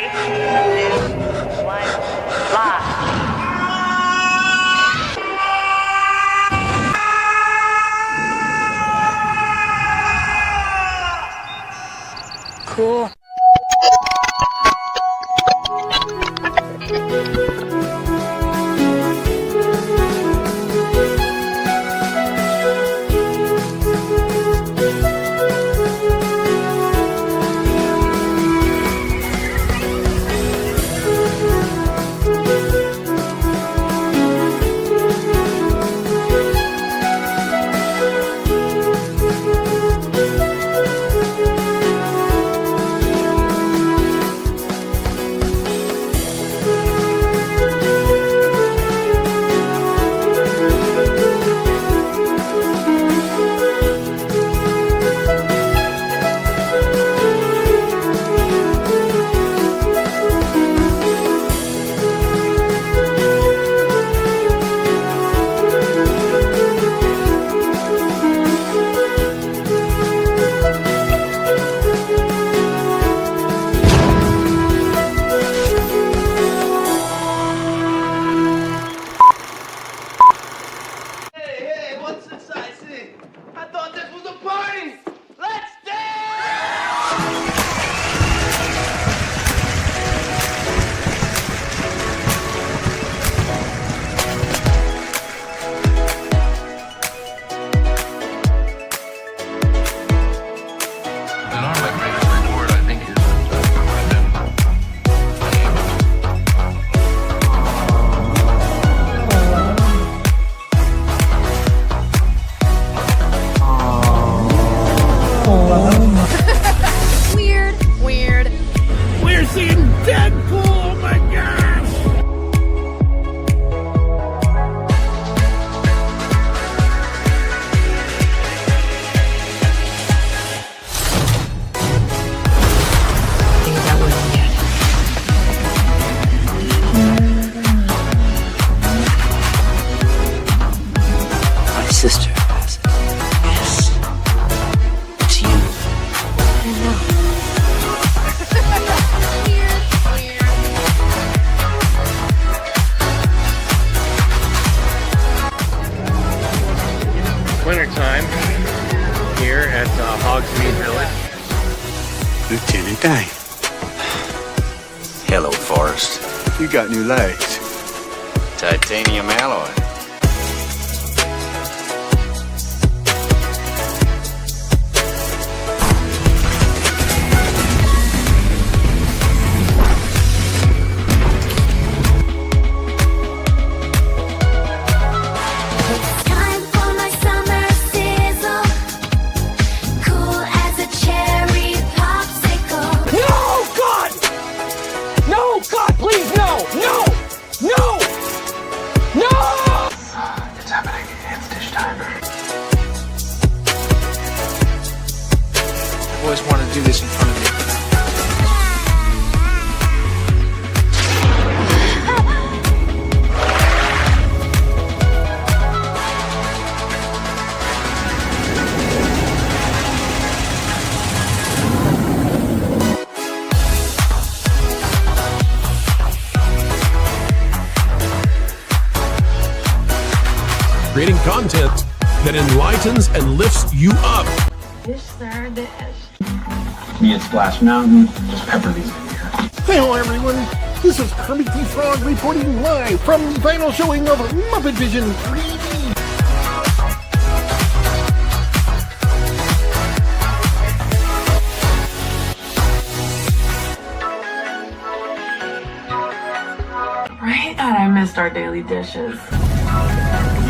2, 1, fly. Cool. Weird. We're seeing Deadpool! Oh my gosh! Think that wasn't yet. My sister has it. Yes. It's you. Wintertime here at Hogsmeade Village. Lieutenant Dane, Hello, Forrest. you got new legs. Titanium alloy. Time for my summer sizzle, cool as a cherry popsicle. No, God! No, God, please, no! No! No! No! It's happening. It's dish time. I've always wanted to do this in front of you. Creating content that enlightens and lifts you up. Dish, sir, dish. Me at Splash Mountain, just pepper these in here. Hello everyone, this is Kermit the Frog reporting live from the final showing of Muppet Vision 3D. Right? God, I missed our daily dishes.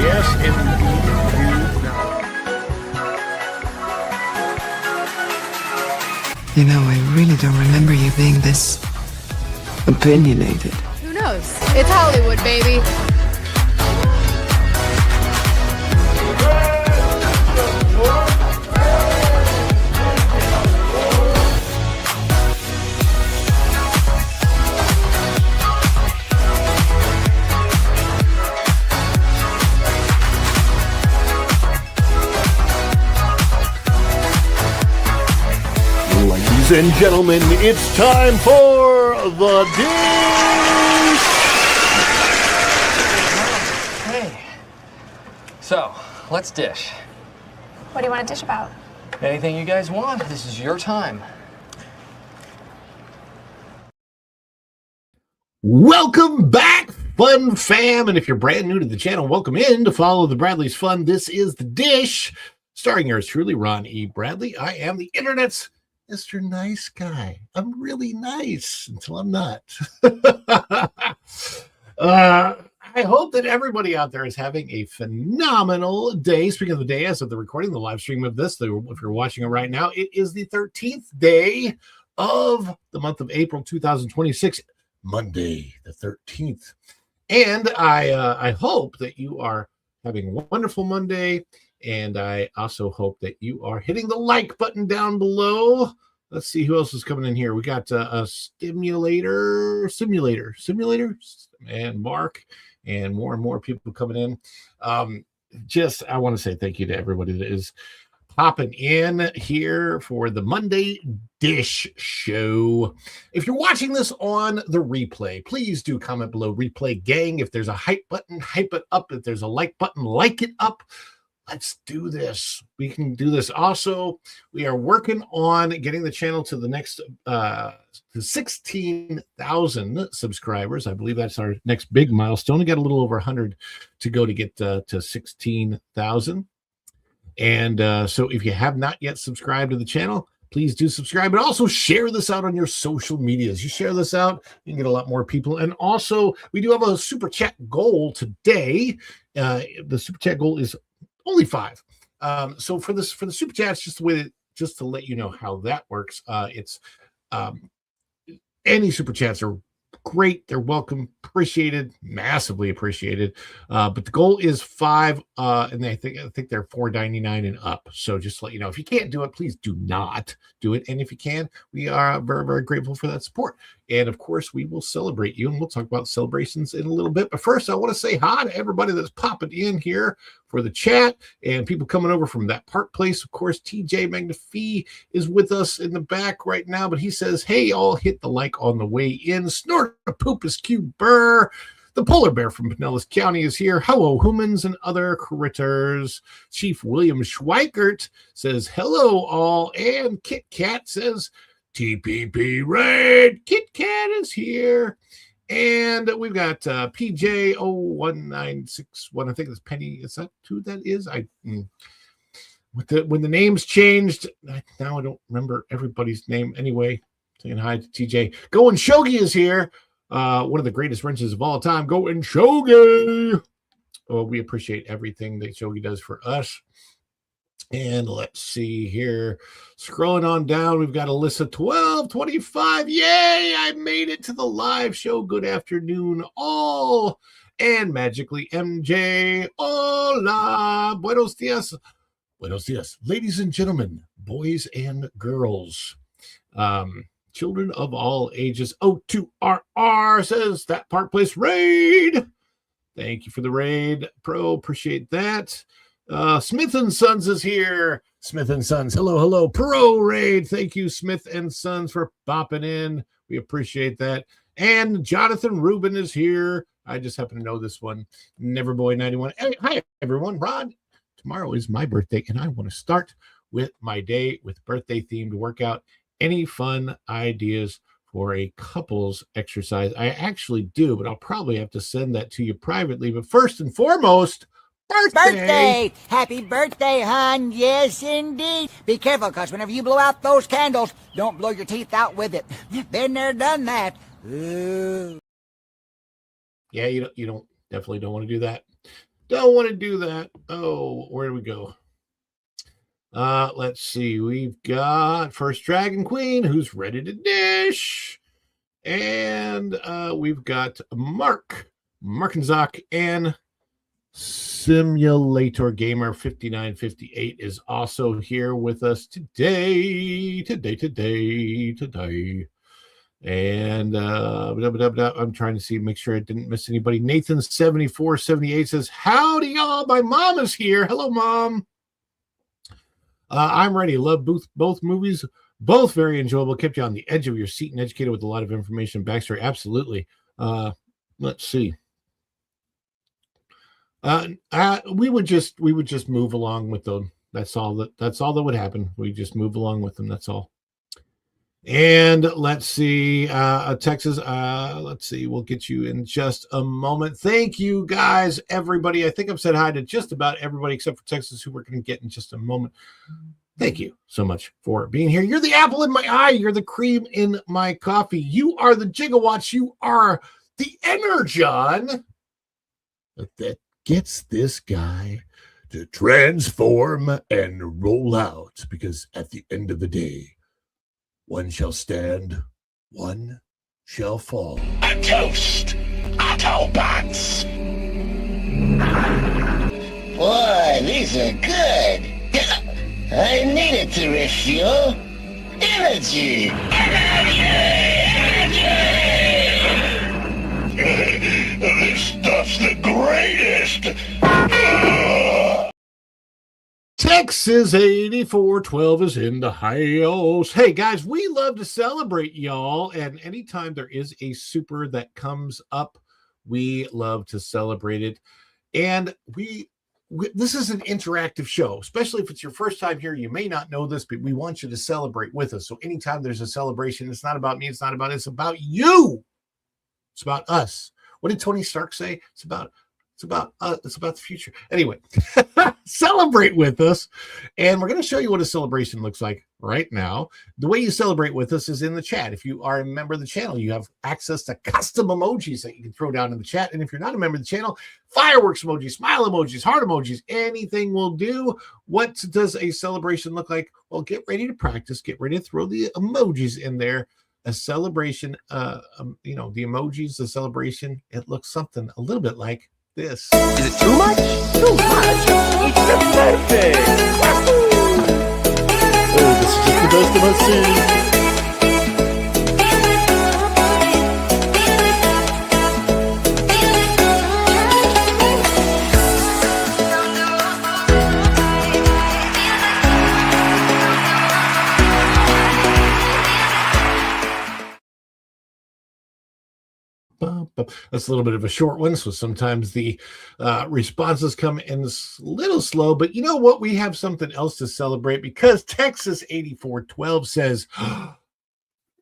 Yes, indeed. You know, I really don't remember you being this opinionated. Who knows? It's Hollywood, baby. Ladies and gentlemen, it's time for the dish. Hey. So, let's dish. What do you want to dish about? Anything you guys want. This is your time. Welcome back, Fun Fam. And if you're brand new to the channel, welcome in to follow the Bradley's Fun. This is The Dish, starring yours truly, Ron E. Bradley. I am the internet's Mr. Nice Guy. I'm really nice until I'm not. I hope that everybody out there is having a phenomenal day. Speaking of the day, as of the recording, the live stream of this, if you're watching it right now, it is the 13th day of the month of April 2026, Monday the 13th. And I hope that you are having a wonderful Monday. And I also hope that you are hitting the like button down below. Let's see who else is coming in here. We got a simulator, and Mark, and more people coming in. I want to say thank you to everybody that is popping in here for the Monday Dish Show. If you're watching this on the replay, please do comment below, replay gang. If there's a hype button, hype it up. If there's a like button, like it up. Let's do this. We can do this. Also, we are working on getting the channel to the next to 16,000 subscribers. I believe that's our next big milestone. We got a little over 100 to go to get to 16,000. And so if you have not yet subscribed to the channel, please do subscribe. And also share this out on your social medias. You share this out, you can get a lot more people. And also, we do have a super chat goal today. The super chat goal is only 5. So for the super chats, just to let you know how that works. It's any super chats are great. They're welcome, appreciated, massively appreciated. But the goal is 5, and I think they're $4.99 and up. So just to let you know, if you can't do it, please do not do it. And if you can, we are very, very grateful for that support. And of course, we will celebrate you, and we'll talk about celebrations in a little bit. But first, I want to say hi to everybody that's popping in here for the chat and people coming over from That Park Place. Of course, TJ Magnifee is with us in the back right now, but he says, hey, all hit the like on the way in. Snort a Poopus Q Burr. The polar bear from Pinellas County is here. Hello, humans and other critters. Chief William Schweikert says, hello, all. And Kit Kat says, TPP Raid. Kit Kat is here. And we've got PJ01961. I think it's Penny. Is that who that is? When the names changed, now I don't remember everybody's name. Anyway, saying hi to TJ. Going Shogi is here. One of the greatest wrenches of all time. Going Shogi. Oh, we appreciate everything that Shogi does for us. And let's see here. Scrolling on down, we've got Alyssa 1225. Yay! I made it to the live show. Good afternoon, all. And magically MJ. Hola. Buenos dias. Buenos dias. Ladies and gentlemen, boys and girls. Children of all ages. O2RR says That Park Place raid. Thank you for the raid, Pro. Appreciate that. Smith and Sons is here. Smith and Sons, hello. Pro raid. Thank you, Smith and Sons, for popping in. We appreciate that. And Jonathan Rubin is here. I just happen to know this one. Neverboy91. Hey, hi, everyone. Rod, tomorrow is my birthday, and I want to start with my day with birthday-themed workout. Any fun ideas for a couples exercise? I actually do, but I'll probably have to send that to you privately. But first and foremost, birthday! Happy birthday, hon. Yes, indeed. Be careful, because whenever you blow out those candles, don't blow your teeth out with it. Been there, done that. Ooh. Yeah, you definitely don't want to do that. Don't want to do that. Oh, where do we go? Let's see. We've got First Dragon Queen, who's ready to dish. And we've got Mark and Zoc, and Simulator Gamer 5958 is also here with us today. And I'm trying to make sure I didn't miss anybody. Nathan 7478 says, howdy y'all, my mom is here. Hello, Mom. I'm ready. Love both movies. Both very enjoyable, kept you on the edge of your seat and educated with a lot of information and backstory. Absolutely. Let's see. We would just move along with them. That's all that would happen. We just move along with them. That's all. And let's see, Texas. Let's see. We'll get you in just a moment. Thank you, guys, everybody. I think I've said hi to just about everybody except for Texas, who we're going to get in just a moment. Thank you so much for being here. You're the apple in my eye. You're the cream in my coffee. You are the gigawatts. You are the energon that gets this guy to transform and roll out. Because at the end of the day, one shall stand, one shall fall. A toast, Autobots. Boy, these are good. I needed to refuel. Energy! This stuff's the greatest! Texas 8412 is in the house. Hey, guys, we love to celebrate, y'all. And anytime there is a super that comes up, we love to celebrate it. And this is an interactive show, especially if it's your first time here. You may not know this, but we want you to celebrate with us. So anytime there's a celebration, it's not about me. It's not about it. It's about you. It's about us. What did Tony Stark say? It's about the future. Anyway, celebrate with us. And we're going to show you what a celebration looks like right now. The way you celebrate with us is in the chat. If you are a member of the channel, you have access to custom emojis that you can throw down in the chat. And if you're not a member of the channel, fireworks emojis, smile emojis, heart emojis, anything will do. What does a celebration look like? Well, get ready to practice. Get ready to throw the emojis in there. A celebration, the emojis, the celebration, it looks something a little bit like this. Is it too much? Too much? It's just perfect! Oh, this is just the best of us. That's a little bit of a short one, so sometimes the responses come in a little slow. But you know what? We have something else to celebrate because Texas 8412 says,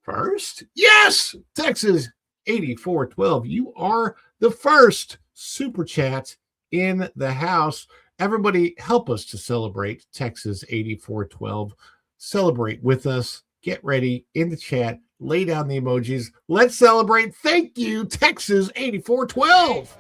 first? Yes! Texas 8412, you are the first super chat in the house. Everybody help us to celebrate Texas 8412. Celebrate with us. Get ready in the chat. Lay down the emojis. Let's celebrate. Thank you, Texas 8412.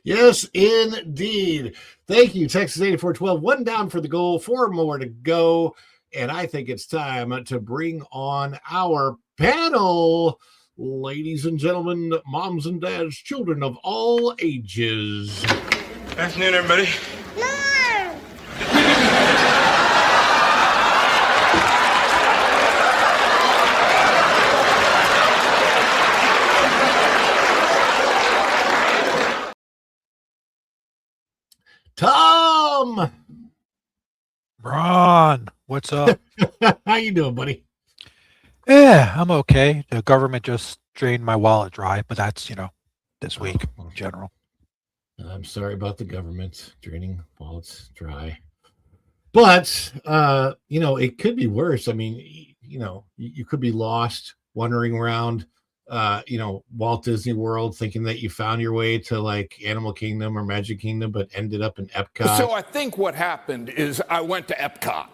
Yes, indeed. Thank you, Texas 8412. One down for the goal, 4 more to go. And I think it's time to bring on our panel. Ladies and gentlemen, moms and dads, children of all ages. Afternoon, everybody. Tom! Ron, what's up? How you doing, buddy? Yeah, I'm okay. The government just drained my wallet dry, but that's, this week in general. I'm sorry about the government draining wallets dry. But, it could be worse. I mean, you could be lost, wandering around, Walt Disney World, thinking that you found your way to like Animal Kingdom or Magic Kingdom, but ended up in Epcot? So I think what happened is I went to Epcot.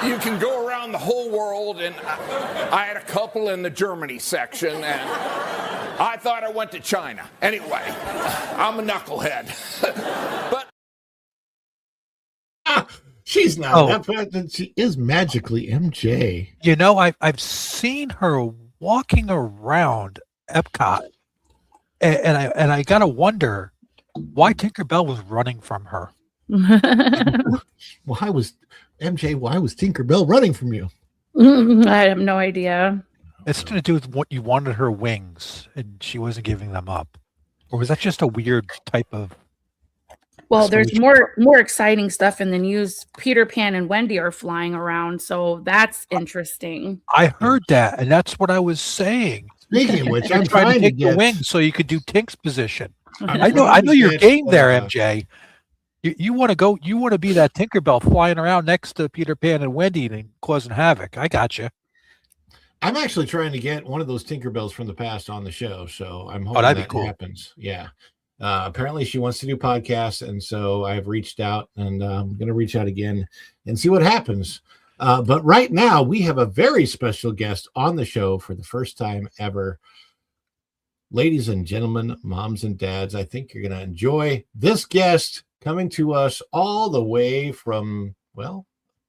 You can go around the whole world, and I had a couple in the Germany section, and I thought I went to China. Anyway, I'm a knucklehead. But she's not. She is magically MJ. I've seen her walking around Epcot, and I gotta wonder why Tinkerbell was running from her. Why was Tinkerbell running from you? I have no idea. It's to do with what you wanted her wings, and she wasn't giving them up, or was that just a weird type of? Well, there's more exciting stuff in the news. Peter Pan and Wendy are flying around, so that's interesting. I heard that, and that's what I was saying. Speaking of which, I'm trying to take the wings so you could do Tink's position. I know your game there, MJ. You want to go? You want to be that Tinkerbell flying around next to Peter Pan and Wendy and causing havoc? I got you. I'm actually trying to get one of those Tinkerbells from the past on the show, so I'm hoping that'd be that cool. happens. Yeah. Apparently she wants to do podcasts, and so I've reached out, and I'm going to reach out again and see what happens. But right now we have a very special guest on the show for the first time ever. Ladies and gentlemen, moms and dads, I think you're going to enjoy this guest coming to us all the way from, well,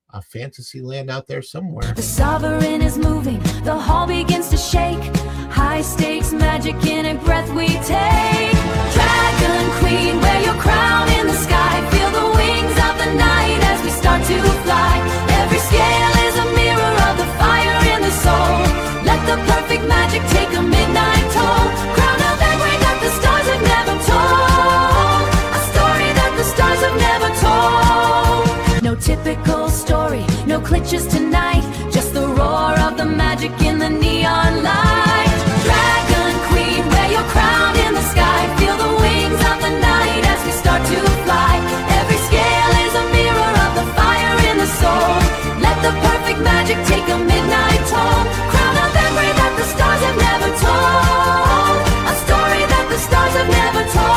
a fantasy land out there somewhere. The sovereign is moving, the hall begins to shake. High stakes magic in a breath we take. Dragon Queen, wear your crown in the sky. Feel the wings of the night as we start to fly. Every scale is a mirror of the fire in the soul. Let the perfect magic take a midnight toll. Crown of memory that the stars have never told. A story that the stars have never told. No typical story, no glitches tonight. Just the roar of the magic in the neon light. Dragon Queen, wear your crown in the sky. Feel the wings of the night as we start to fly. Every scale is a mirror of the fire in the soul. Let the perfect magic take a midnight toll. Crown of memory that the stars have never told. A story that the stars have never told.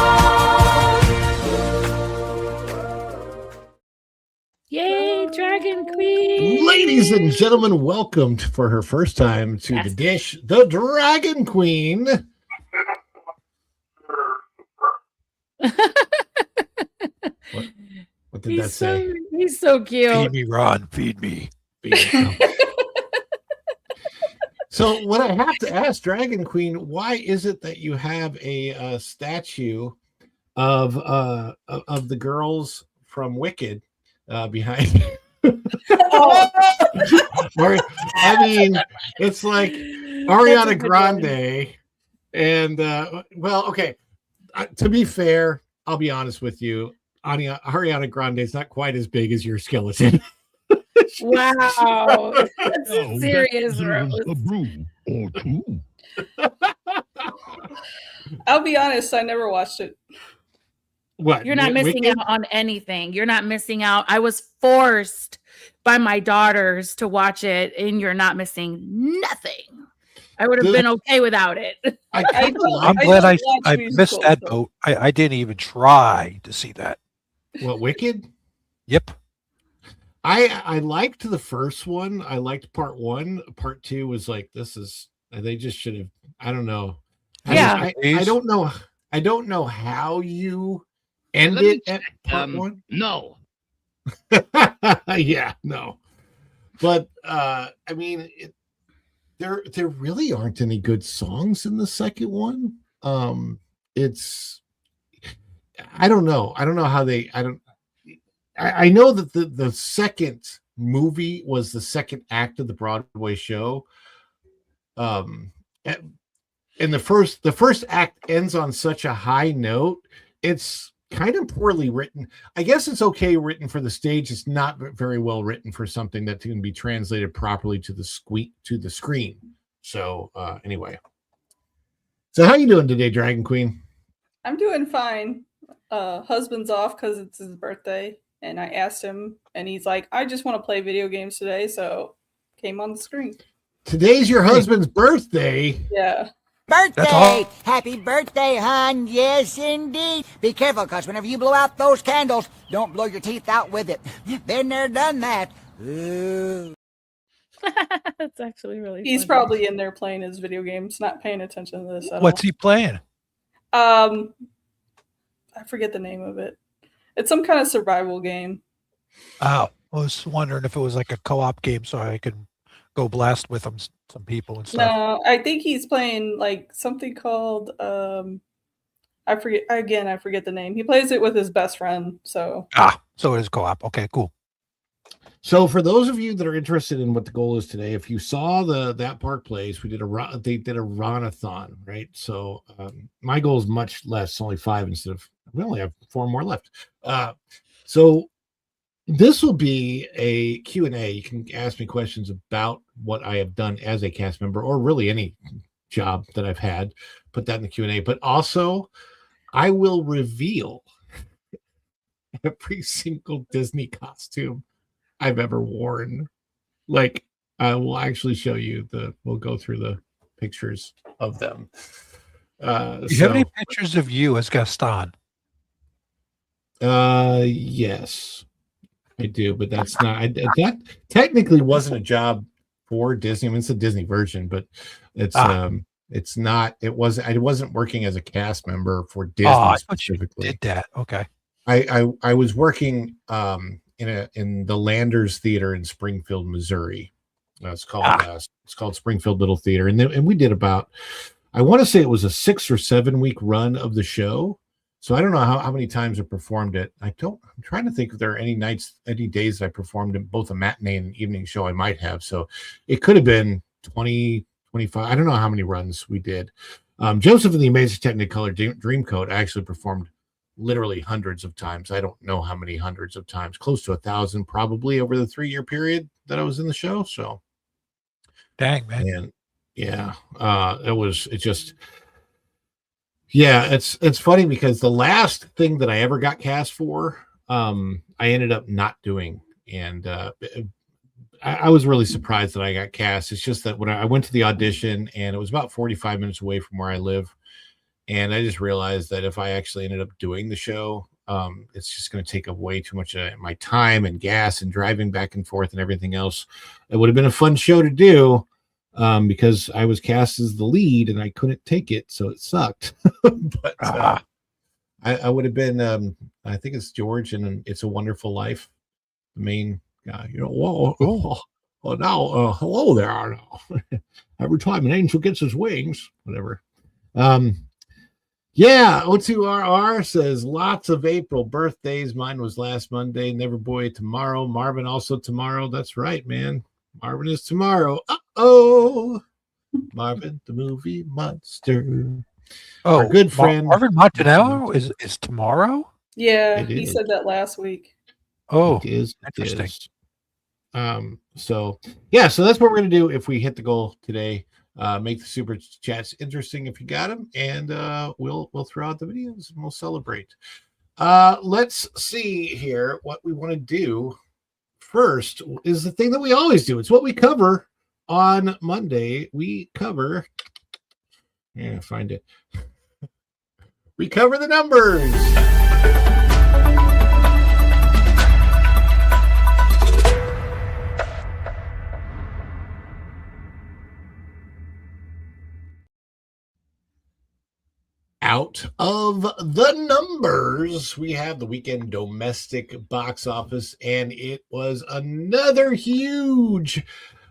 Yay, Dragon Queen! Ladies and gentlemen, welcome for her first time to the dish, the Dragon Queen. What did that say? He's so cute. Feed me, Ron. Feed me. So what I have to ask, Dragon Queen, why is it that you have a statue of the girls from Wicked behind you? I mean, it's like Ariana Grande, and well, okay. To be fair, I'll be honest with you. Ariana Grande is not quite as big as your skeleton. Wow, that's serious, Rose. A broom or two. I'll be honest, I never watched it. What? You're not missing out on anything. You're not missing out. I was forced by my daughters to watch it, and you're not missing nothing. I would have been okay without it. I'm glad I missed that boat. I didn't even try to see that. What, Wicked? Yep. I liked the first one. I liked part one. Part two was like, they just should have, I don't know. Yeah. I don't know. I don't know how you end it at part one. No. Yeah, no. But I mean, there really aren't any good songs in the second one. It's, I don't know. I don't know how they, I know that the second movie was the second act of the Broadway show. And the first act ends on such a high note. It's kind of poorly written. I guess it's okay written for the stage. It's not very well written for something that can be translated properly to the screen. So anyway. So how you doing today, Dragon Queen? I'm doing fine. Husband's off because it's his birthday, and I asked him, and he's like, I just want to play video games today, so came on the screen. Today's your husband's birthday. Yeah. Birthday! Happy birthday, hon. Yes, indeed. Be careful, because whenever you blow out those candles, don't blow your teeth out with it. Been there, done that. Ooh. That's actually really He's funny. probably in there playing his video games, not paying attention to this at What's he playing? all. I forget the name of it. It's some kind of survival game. Oh, I was wondering if it was like a co-op game so I could go blast with them, some people and stuff. No, I think he's playing like something called I forget the name. He plays it with his best friend, so So it is co-op. Okay, cool. So for those of you that are interested in what the goal is today, if you saw that Park Place, they did a run-a-thon, right? So my goal is much less, only 5 instead of, we only have 4 more left. So this will be a Q&A. You can ask me questions about what I have done as a cast member, or really any job that I've had. Put that in the Q&A. But also, I will reveal every single Disney costume I've ever worn. Like, I will actually show you we'll go through the pictures of them. Do you have any pictures of you as Gaston? Yes, I do, but that's not, that technically wasn't a job for Disney. I mean, it's a Disney version, but it's not, I wasn't working as a cast member for Disney specifically. Did that. Okay. I was working in the Landers Theater in Springfield, Missouri. It's called Springfield Little Theater, and we did about, I want to say it was a 6 or 7 week run of the show. So I don't know how many times I performed it. I'm trying to think if there are any days that I performed in both a matinee and evening show. I might have. So it could have been 20, 25. I don't know how many runs we did. Joseph and the Amazing Technicolor Dreamcoat, I actually performed literally hundreds of times. I don't know how many hundreds of times, close to 1,000 probably over the 3-year period that I was in the show. So dang, man. And yeah, it's funny because the last thing that I ever got cast for, I ended up not doing. And I was really surprised that I got cast. It's just that when I went to the audition, and it was about 45 minutes away from where I live, and I just realized that if I actually ended up doing the show, it's just going to take up way too much of my time and gas and driving back and forth and everything else. It would have been a fun show to do, because I was cast as the lead and I couldn't take it, so it sucked. But I would have been, I think it's George and It's a Wonderful Life, the main guy. Hello there. Now. Every time an angel gets his wings, whatever. Yeah, O2RR says lots of April birthdays. Mine was last Monday. Neverboy tomorrow. Marvin also tomorrow. That's right, man. Marvin is tomorrow. Uh-oh. Marvin, the movie monster. Oh, our good friend Marvin Montanello is tomorrow? Yeah, he said that last week. Oh, it is interesting. So that's what we're gonna do if we hit the goal today. Make the super chats interesting if you got them, and we'll throw out the videos and we'll celebrate. Let's see here. What we want to do first is the thing that we always do. It's what we cover on Monday. We cover, find it. We cover the numbers. Out of the numbers, we have the weekend domestic box office, and it was another huge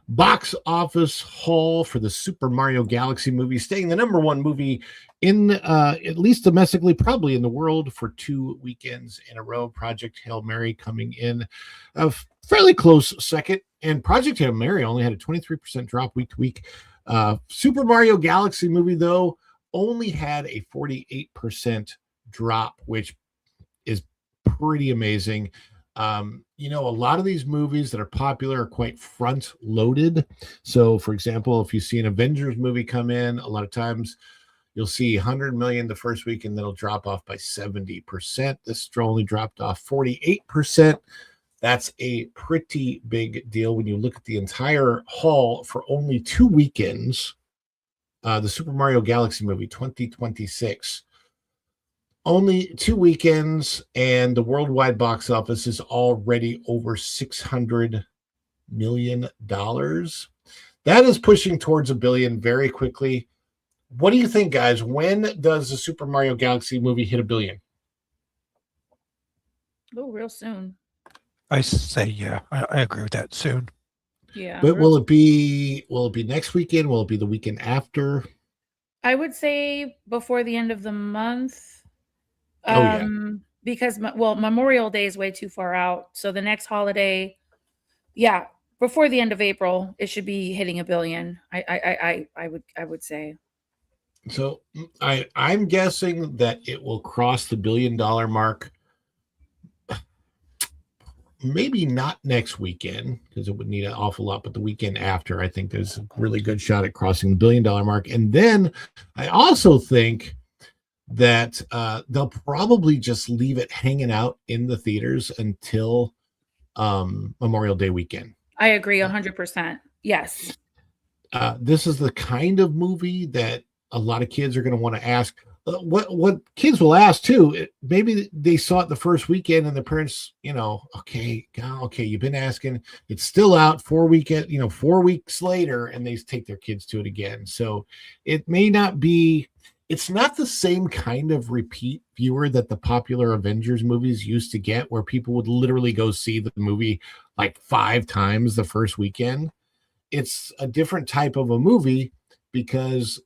box office haul for the Super Mario Galaxy movie, staying the number 1 movie in at least domestically, probably in the world, for 2 weekends in a row. Project Hail Mary coming in a fairly close second, and Project Hail Mary only had a 23% drop week to week. Super Mario Galaxy movie, though, only had a 48% drop, which is pretty amazing. A lot of these movies that are popular are quite front loaded. So for example, if you see an Avengers movie come in, a lot of times you'll see 100 million the first week, and then it'll drop off by 70%. This only dropped off 48%. That's a pretty big deal when you look at the entire haul for only 2 weekends. The Super Mario Galaxy movie 2026. Only 2 weekends, and the worldwide box office is already over $600 million. That is pushing towards $1 billion very quickly. What do you think, guys? When does the Super Mario Galaxy movie hit $1 billion? Oh, real soon. I say, yeah, I agree with that. Soon. Yeah. But will it be next weekend? Will it be the weekend after? I would say before the end of the month. Because Memorial Day is way too far out. So the next holiday, yeah, before the end of April, it should be hitting $1 billion. I would say. So I'm guessing that it will cross the $1 billion mark. Maybe not next weekend because it would need an awful lot, but the weekend after, I think there's a really good shot at crossing the $1 billion mark. And then I also think that they'll probably just leave it hanging out in the theaters until Memorial Day weekend. I agree 100%. Yes. This is the kind of movie that a lot of kids are going to want to ask. What kids will ask too, maybe they saw it the first weekend and the parents, okay, you've been asking, it's still out 4 weeks later, and they take their kids to it again. So it may not be, it's not the same kind of repeat viewer that the popular Avengers movies used to get, where people would literally go see the movie like 5 times the first weekend. It's a different type of a movie because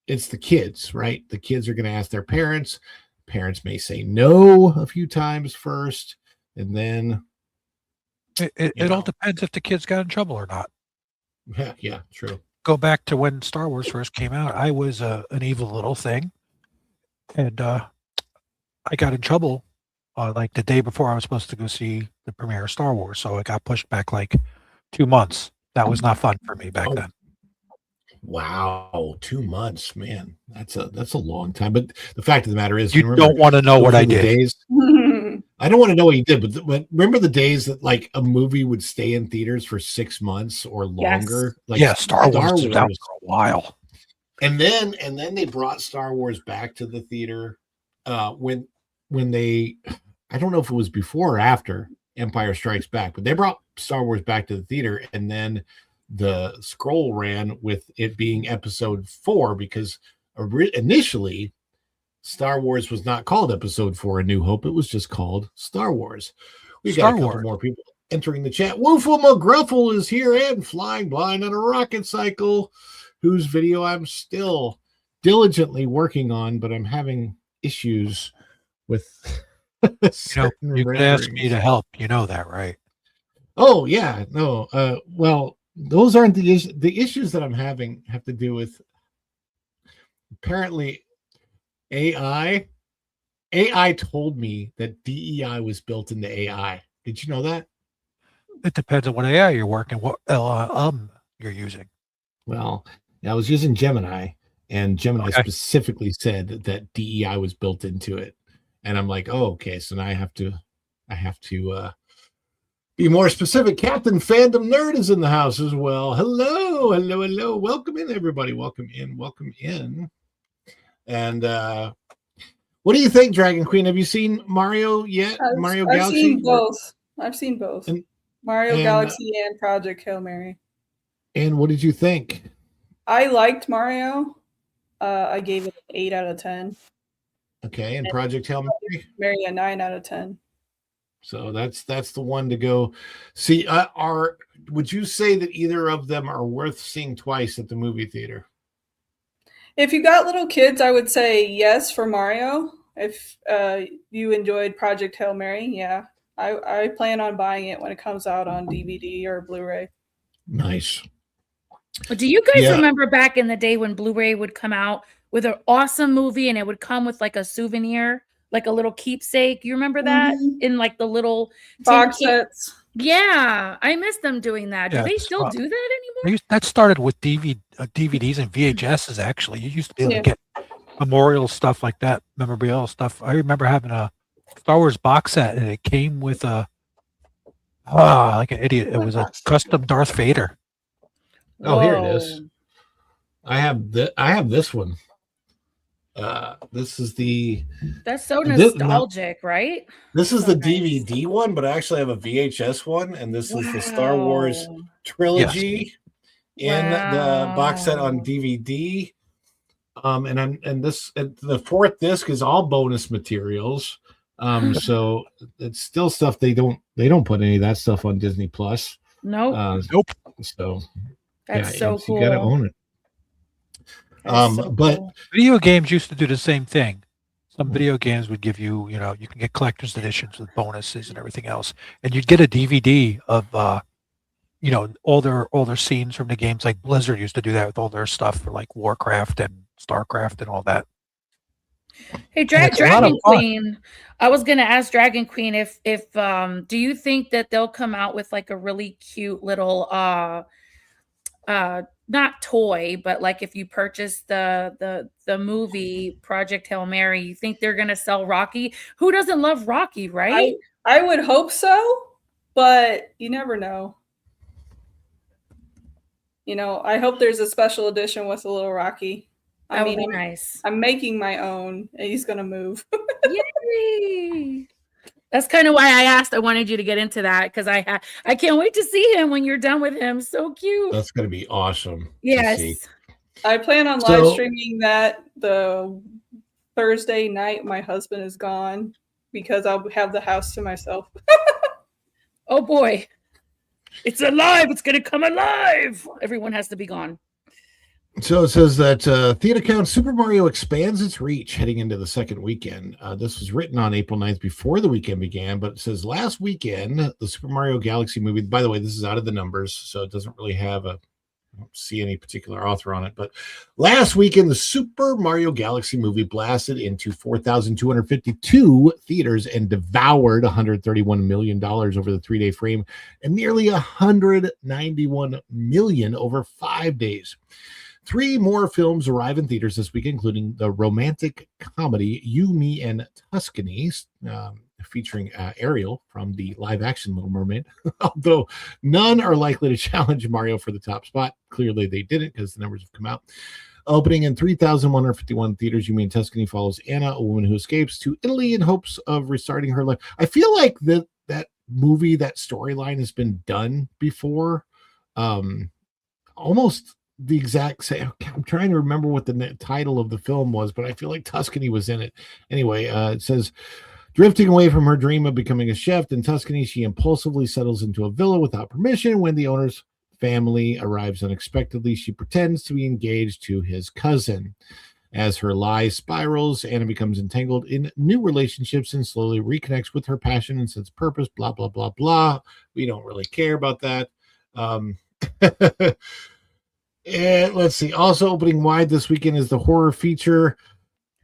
it's the kids, right? The kids are going to ask their parents. Parents may say no a few times first, and then it all depends if the kids got in trouble or not. Yeah, true. Go back to when Star Wars first came out. I was an evil little thing, and I got in trouble like the day before I was supposed to go see the premiere of Star Wars. So it got pushed back like 2 months. That was not fun for me back then. Wow, 2 months, man. That's a long time. But the fact of the matter is, you don't want to know what I did. Days, I don't want to know what you did, but remember the days that like a movie would stay in theaters for 6 months or longer? Yes. Like Star Wars was out for a while. And then they brought Star Wars back to the theater when they, I don't know if it was before or after Empire Strikes Back, but they brought Star Wars back to the theater, and then the scroll ran with it being episode 4 because initially Star Wars was not called episode 4 A New Hope. It was just called Star Wars. We got a couple more people entering the chat. Woofle McGruffle is here and flying blind on a rocket cycle, whose video I'm still diligently working on, but I'm having issues with you could ask me to help. You know that, right? Oh yeah. No. Well, those aren't the issues. The issues that I'm having have to do with apparently AI. AI told me that DEI was built into AI. Did you know that? It depends on what AI you're working, what LLM you're using. Well, I was using Gemini, and Gemini specifically said that DEI was built into it. And I'm like, oh, okay. So now I have to be more specific. Captain Fandom Nerd is in the house as well. Hello. Welcome in, everybody. Welcome in. And what do you think, Dragon Queen? Have you seen Mario yet? Mario Galaxy? I've seen both. Mario Galaxy and Project Hail Mary. And what did you think? I liked Mario. I gave it an 8 out of 10. Okay, and Project Hail Mary a 9 out of 10. So that's the one to go see. Would you say that either of them are worth seeing twice at the movie theater? If you got little kids, I would say yes for Mario. If you enjoyed Project Hail Mary, yeah. I plan on buying it when it comes out on DVD or Blu-ray. Nice. Do you guys remember back in the day when Blu-ray would come out with an awesome movie and it would come with like a souvenir, like a little keepsake? You remember that in like the little box sets? Yeah, I miss them doing that. Do they still do that anymore? That started with DVDs and VHSs. Actually, you used to be able to get memorial stuff like that, memorabilia stuff. I remember having a Star Wars box set, and it came with a Like an idiot. It was a custom Darth Vader. Oh, here it is. I have this one. This is the. That's so nostalgic, right? This is the DVD one, but I actually have a VHS one, and this is the Star Wars trilogy in the box set on DVD. And the fourth disc is all bonus materials. So it's still stuff they don't put any of that stuff on Disney Plus. Nope. Nope. So that's so cool. You gotta own it. But video games used to do the same thing. Some video games would give you, you can get collector's editions with bonuses and everything else, and you'd get a DVD of, all their scenes from the games. Like Blizzard used to do that with all their stuff for like Warcraft and StarCraft and all that. Hey, Dragon Queen. I was gonna ask Dragon Queen if do you think that they'll come out with like a really cute little not toy, but like if you purchase the movie Project Hail Mary, you think they're gonna sell Rocky? Who doesn't love Rocky, right? I would hope so, but you never know. I hope there's a special edition with a little Rocky. Nice. I'm making my own, and he's gonna move. Yay! That's kind of why I asked. I wanted you to get into that because I can't wait to see him when you're done with him. So cute. That's gonna be awesome. Yes. I plan on live streaming that the Thursday night my husband is gone because I'll have the house to myself. Oh boy. It's alive. It's going to come alive. Everyone has to be gone. So it says that theater count Super Mario expands its reach heading into the second weekend. This was written on April 9th before the weekend began, but it says last weekend, the Super Mario Galaxy movie, by the way, this is out of the numbers, so it doesn't really have I don't see any particular author on it, but last weekend, the Super Mario Galaxy movie blasted into 4,252 theaters and devoured $131 million over the 3-day frame and nearly $191 million over 5 days. 3 more films arrive in theaters this week, including the romantic comedy You, Me, and Tuscany, featuring Ariel from the live-action Little Mermaid. Although none are likely to challenge Mario for the top spot. Clearly they didn't because the numbers have come out. Opening in 3,151 theaters, You, Me, and Tuscany follows Anna, a woman who escapes to Italy in hopes of restarting her life. I feel like that movie, that storyline has been done before. Almost the exact same. I'm trying to remember what the title of the film was, but I feel like Tuscany was in it. Anyway, it says, drifting away from her dream of becoming a chef in Tuscany, she impulsively settles into a villa without permission. When the owner's family arrives unexpectedly, she pretends to be engaged to his cousin. As her lie spirals, Anna becomes entangled in new relationships and slowly reconnects with her passion and sense of purpose, blah, blah, blah, blah. We don't really care about that. And let's see. Also opening wide this weekend is the horror feature,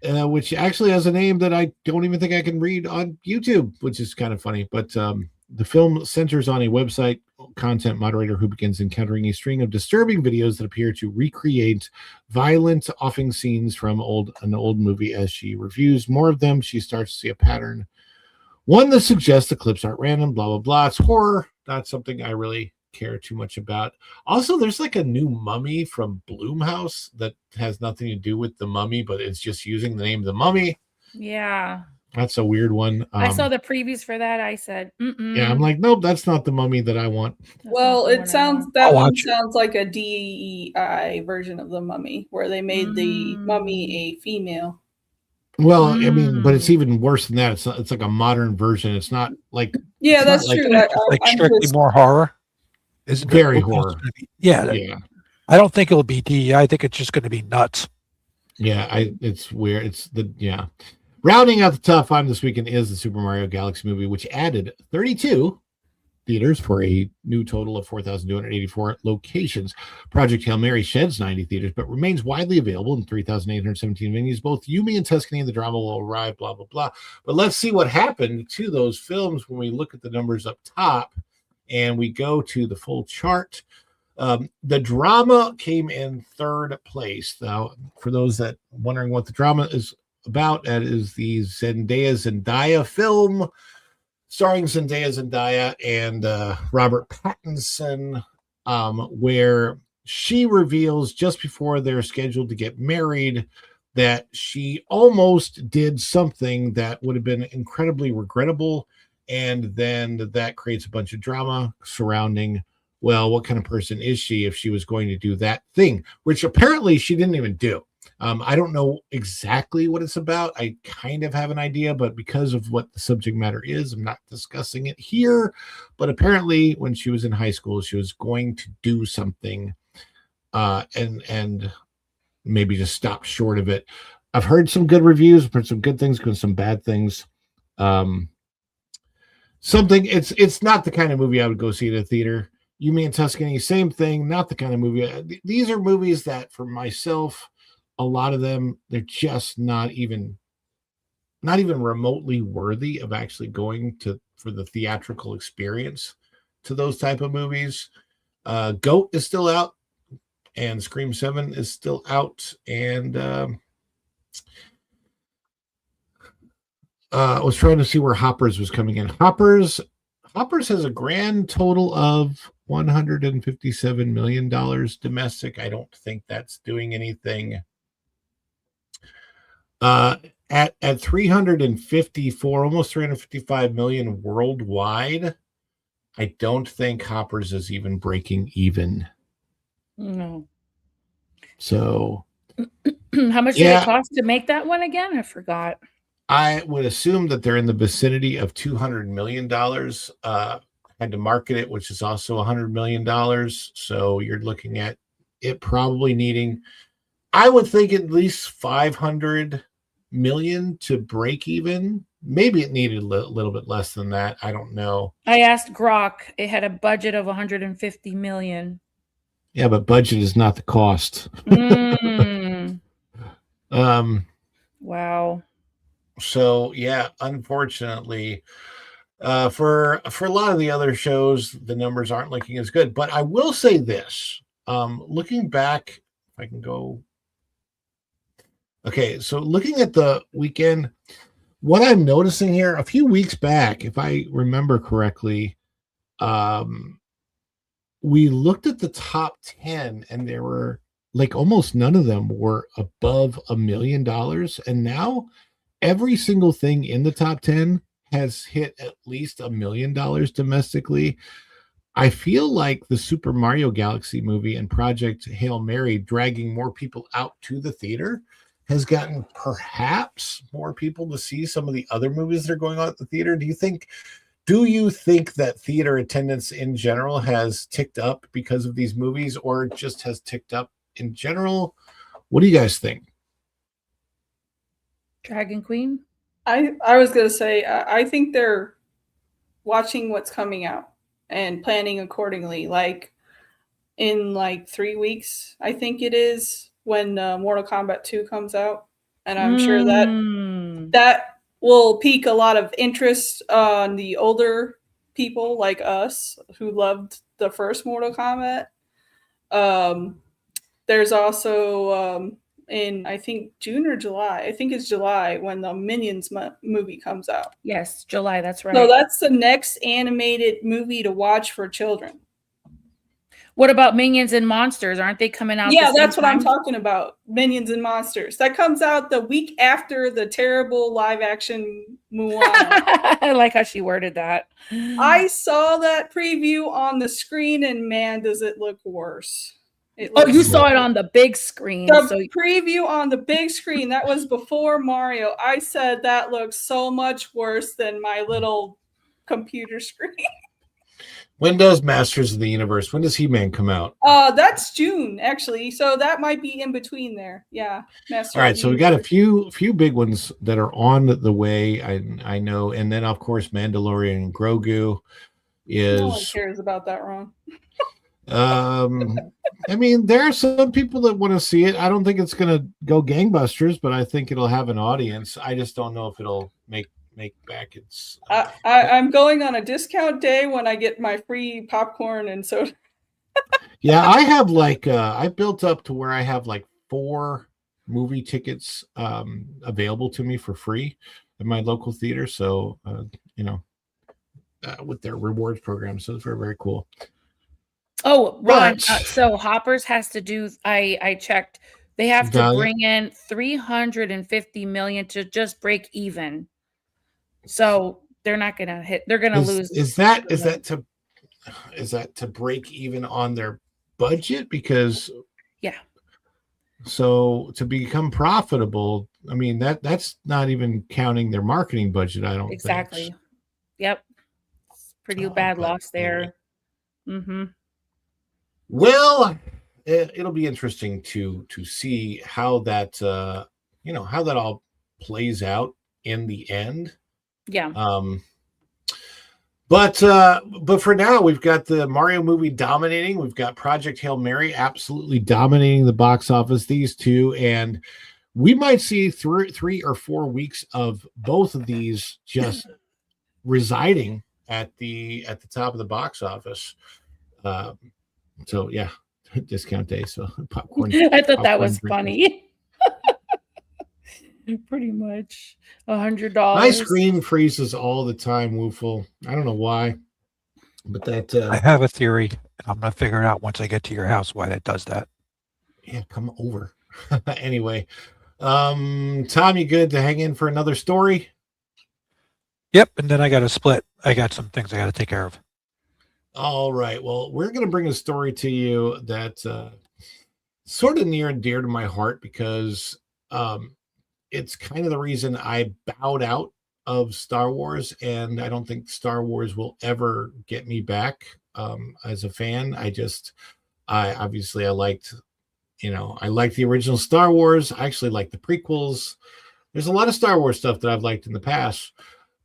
which actually has a name that I don't even think I can read on YouTube, which is kind of funny. But the film centers on a website content moderator who begins encountering a string of disturbing videos that appear to recreate violent offing scenes from an old movie. As she reviews more of them, she starts to see a pattern. One that suggests the clips aren't random, blah, blah, blah. It's horror. Not something I really care too much about. Also, there's like a new Mummy from Blumhouse that has nothing to do with the Mummy, but it's just using the name of the Mummy. Yeah. That's a weird one. I saw the previews for that. I said, yeah, I'm like, nope, that's not the Mummy that I want. Well, it sounds like a DEI version of the Mummy, where they made the Mummy a female. Well, I mean, but it's even worse than that. It's like a modern version. It's not like that's true. Like strictly more horror. It's very horror. Yeah. I don't think it'll be DEI. I think it's just going to be nuts. Yeah, it's weird. Rounding out the top 5 this weekend is the Super Mario Galaxy movie, which added 32 theaters for a new total of 4,284 locations. Project Hail Mary sheds 90 theaters, but remains widely available in 3,817 venues. Both You, Me, and Tuscany and the drama will arrive, blah, blah, blah. But let's see what happened to those films when we look at the numbers up top and we go to the full chart. The drama came in 3rd place. Now, for those that wondering what the drama is about, that is the Zendaya film starring Zendaya and Robert Pattinson, where she reveals just before they're scheduled to get married that she almost did something that would have been incredibly regrettable. And then that creates a bunch of drama surrounding, well, what kind of person is she if she was going to do that thing, which apparently she didn't even do. I don't know exactly what it's about. I kind of have an idea, but because of what the subject matter is, I'm not discussing it here. But apparently when she was in high school, she was going to do something and maybe just stop short of it. I've heard some good reviews, I've heard some good things, some bad things. It's not the kind of movie I would go see at a theater. You Me and Tuscany, same thing, not the kind of movie. These are movies that for myself, a lot of them, they're just not even remotely worthy of actually going for the theatrical experience to those type of movies. Goat is still out, and Scream 7 is still out, and I was trying to see where Hoppers was coming in. Hoppers has a grand total of $157 million domestic. I don't think that's doing anything. At 354, almost 355 million worldwide, I don't think Hoppers is even breaking even. No. So how much did it cost to make that one again? I forgot. I would assume that they're in the vicinity of $200 million. Had to market it, which is also $100 million. So you're looking at it probably needing, I would think, at least 500 million to break even. Maybe it needed a little bit less than that. I don't know. I asked Grok. It had a budget of 150 million. Yeah, but budget is not the cost. Wow. So yeah, unfortunately, for a lot of the other shows, the numbers aren't looking as good. But I will say this: looking back, if I can go. Okay, so looking at the weekend, what I'm noticing here, a few weeks back, if I remember correctly, we looked at the top 10 and there were like almost none of them were above $1 million. And now every single thing in the top 10 has hit at least $1 million domestically. I feel like the Super Mario Galaxy movie and Project Hail Mary dragging more people out to the theater has gotten perhaps more people to see some of the other movies that are going on at the theater. Do you think that theater attendance in general has ticked up because of these movies, or just has ticked up in general? What do you guys think? Dragon Queen? I was going to say, I think they're watching what's coming out and planning accordingly. Like in 3 weeks, I think it is, when Mortal Kombat 2 comes out. And I'm sure that will pique a lot of interest on the older people like us who loved the first Mortal Kombat. There's also in, I think, June or July. I think it's July when the Minions movie comes out. Yes, July. That's right. So that's the next animated movie to watch for children. What about Minions and Monsters? Aren't they coming out? Yeah, that's what I'm talking about. Minions and Monsters. That comes out the week after the terrible live action Moana. I like how she worded that. I saw that preview on the screen, and man, does it look worse. You saw it on the big screen. The preview on the big screen, that was before Mario. I said that looks so much worse than my little computer screen. When does Masters of the Universe, when does He-Man come out? That's June, actually. So that might be in between there. Yeah. All right, so we got a few big ones that are on the way, I know. And then, of course, Mandalorian and Grogu is... No one cares about that, Ron. I mean, there are some people that want to see it. I don't think it's going to go gangbusters, but I think it'll have an audience. I just don't know if it'll make back its I'm going on a discount day when I get my free popcorn and soda. Yeah, I have I built up to where I have 4 movie tickets available to me for free at my local theater. So with their rewards program. So it's very, very cool. Oh, Ron. But- So Hoppers has to do. I checked. They have to Value? bring in 350 million to just break even. So they're not going to hit. They're going to lose. Is that to break even on their budget? Because yeah. So to become profitable, I mean that's not even counting their marketing budget. I don't Exactly. think. Yep. It's pretty bad loss there. Mm-hmm. Well, it'll be interesting to see how that how that all plays out in the end. Yeah. But for now, we've got the Mario movie dominating. We've got Project Hail Mary absolutely dominating the box office. These two, and we might see 3 or 4 weeks of both of these just residing at the top of the box office. So yeah, discount day. So popcorn. I thought that was drinkers. funny. Pretty much $100. My screen freezes all the time, Wooful. I don't know why, but that I have a theory. I'm gonna figure it out once I get to your house why that does that. Yeah, come over. Anyway, Tom, you good to hang in for another story? Yep, and then I got to split. I got some things I got to take care of. All right. Well, we're going to bring a story to you that sort of near and dear to my heart because it's kind of the reason I bowed out of Star Wars, and I don't think Star Wars will ever get me back as a fan. I liked the original Star Wars. I actually like the prequels. There's a lot of Star Wars stuff that I've liked in the past.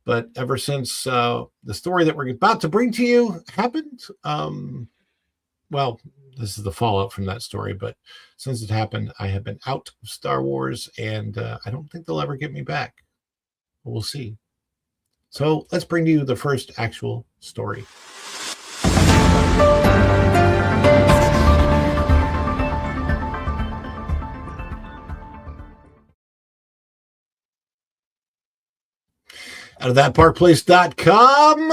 But ever since the story that we're about to bring to you happened, well, this is the fallout from that story. But since it happened, I have been out of Star Wars, and I don't think they'll ever get me back. But we'll see. So let's bring to you the first actual story. Out of thatparkplace.com.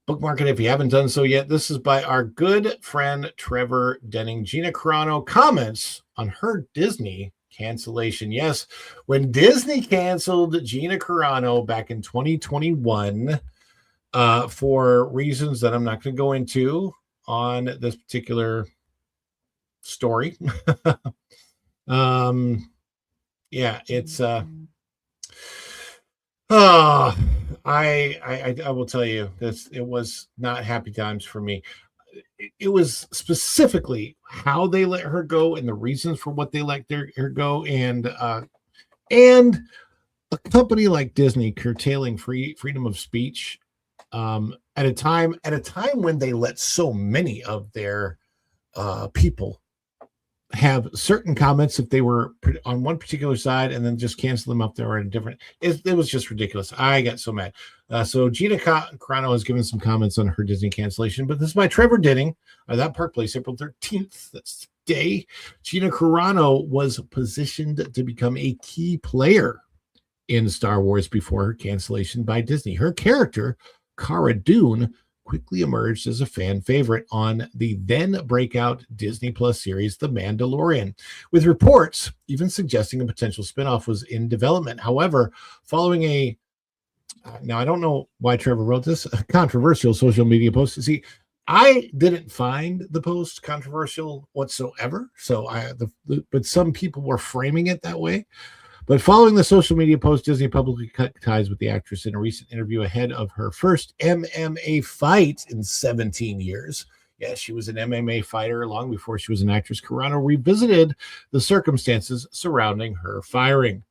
Bookmark it if you haven't done so yet. This is by our good friend Trevor Denning. Gina Carano comments on her Disney cancellation. Yes, when Disney canceled Gina Carano back in 2021 for reasons that I'm not going to go into on this particular story. Yeah, it's I will tell you this. It was not happy times for me. It was specifically how they let her go and the reasons for what they let her go, and a company like Disney curtailing freedom of speech at a time when they let so many of their people have certain comments if they were on one particular side and then just cancel them up there on a different. It was just ridiculous. I got so mad. So Gina Carano has given some comments on her Disney cancellation, but this is by Trevor Denning. That Park Place, April 13th. That's today. Gina Carano was positioned to become a key player in Star Wars before her cancellation by Disney. Her character, Cara Dune, quickly emerged as a fan favorite on the then breakout Disney Plus series, The Mandalorian, with reports even suggesting a potential spinoff was in development. However, following now I don't know why Trevor wrote this, a controversial social media post. See, I didn't find the post controversial whatsoever, but some people were framing it that way. But following the social media post, Disney publicly cut ties with the actress in a recent interview ahead of her first MMA fight in 17 years. Yes, she was an MMA fighter long before she was an actress. Carano revisited the circumstances surrounding her firing.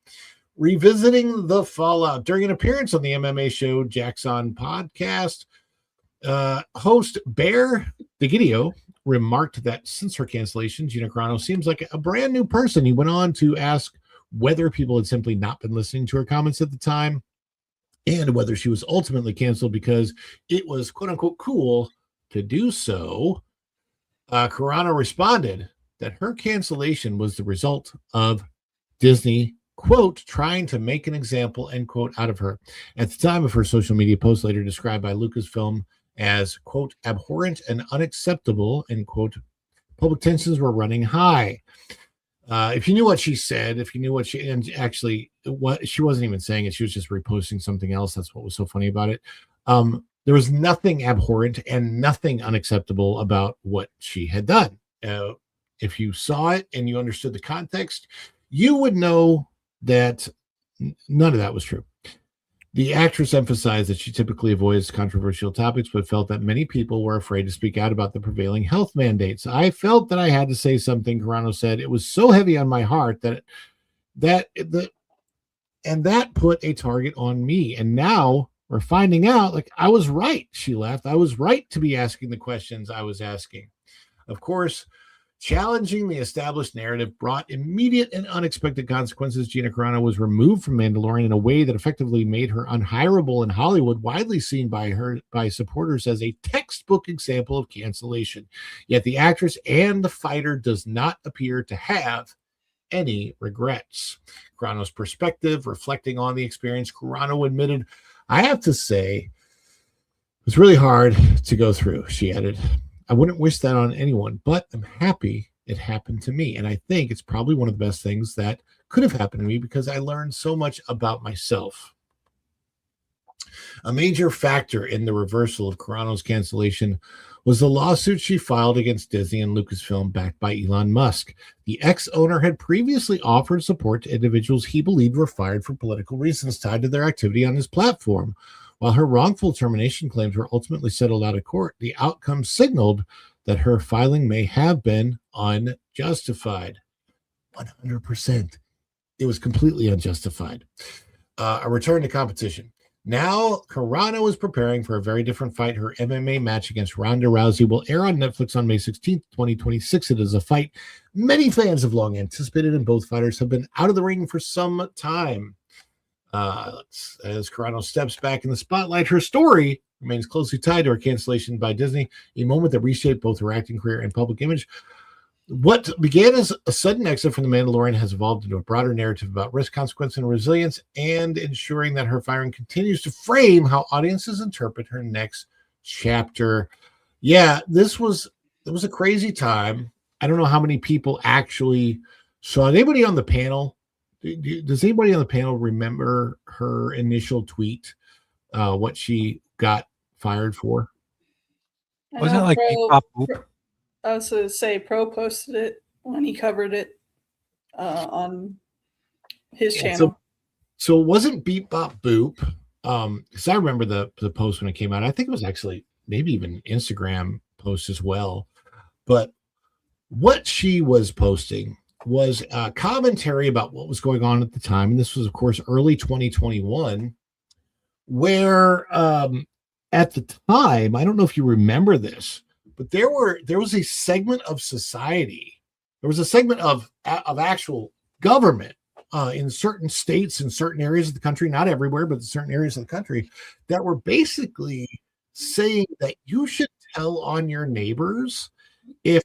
Revisiting the fallout. During an appearance on the MMA show Jackson podcast, host Bear DeGidio remarked that since her cancellation, Gina Carano seems like a brand new person. He went on to ask whether people had simply not been listening to her comments at the time and whether she was ultimately canceled because it was quote unquote cool to do so. Carano responded that her cancellation was the result of Disney quote, trying to make an example, end quote, out of her. At the time of her social media post, later described by Lucasfilm as, quote, abhorrent and unacceptable, end quote, public tensions were running high. If you knew what she said, if you knew what she, and actually, what she wasn't even saying it, she was just reposting something else. That's what was so funny about it. There was nothing abhorrent and nothing unacceptable about what she had done. If you saw it and you understood the context, you would know that none of that was true. The actress emphasized that she typically avoids controversial topics, but felt that many people were afraid to speak out about the prevailing health mandates. I felt that I had to say something, Carano said. It was so heavy on my heart that put a target on me. And now we're finding out, like, I was right, she left. I was right to be asking the questions I was asking. Of course, challenging the established narrative brought immediate and unexpected consequences. Gina Carano was removed from Mandalorian in a way that effectively made her unhireable in Hollywood, widely seen by supporters as a textbook example of cancellation. Yet the actress and the fighter does not appear to have any regrets. Carano's perspective, reflecting on the experience, Carano admitted, I have to say, it was really hard to go through, she added. I wouldn't wish that on anyone, but I'm happy it happened to me. And I think it's probably one of the best things that could have happened to me because I learned so much about myself. A major factor in the reversal of Carano's cancellation was the lawsuit she filed against Disney and Lucasfilm, backed by Elon Musk. The ex-owner had previously offered support to individuals he believed were fired for political reasons tied to their activity on his platform. While her wrongful termination claims were ultimately settled out of court, the outcome signaled that her filing may have been unjustified. 100%. It was completely unjustified. A return to competition. Now, Carano is preparing for a very different fight. Her MMA match against Ronda Rousey will air on Netflix on May 16th, 2026. It is a fight many fans have long anticipated, and both fighters have been out of the ring for some time. As Carano steps back in the spotlight, her story remains closely tied to her cancellation by Disney, a moment that reshaped both her acting career and public image. What began as a sudden exit from The Mandalorian has evolved into a broader narrative about risk, consequence, and resilience, and ensuring that her firing continues to frame how audiences interpret her next chapter. Yeah, it was a crazy time. I don't know how many people actually saw. Anybody on the panel? Does anybody on the panel remember her initial tweet? What she got fired for? Wasn't it like Pop Boop? I was going to say Pro posted it when he covered it on his channel. So it wasn't Beep Bop Boop. Because I remember the post when it came out. I think it was actually maybe even Instagram post as well. But what she was posting was a commentary about what was going on at the time. And this was, of course, early 2021, where at the time, I don't know if you remember this, but there was a segment of society, there was a segment of actual government in certain states, in certain areas of the country, not everywhere, but in certain areas of the country, that were basically saying that you should tell on your neighbors if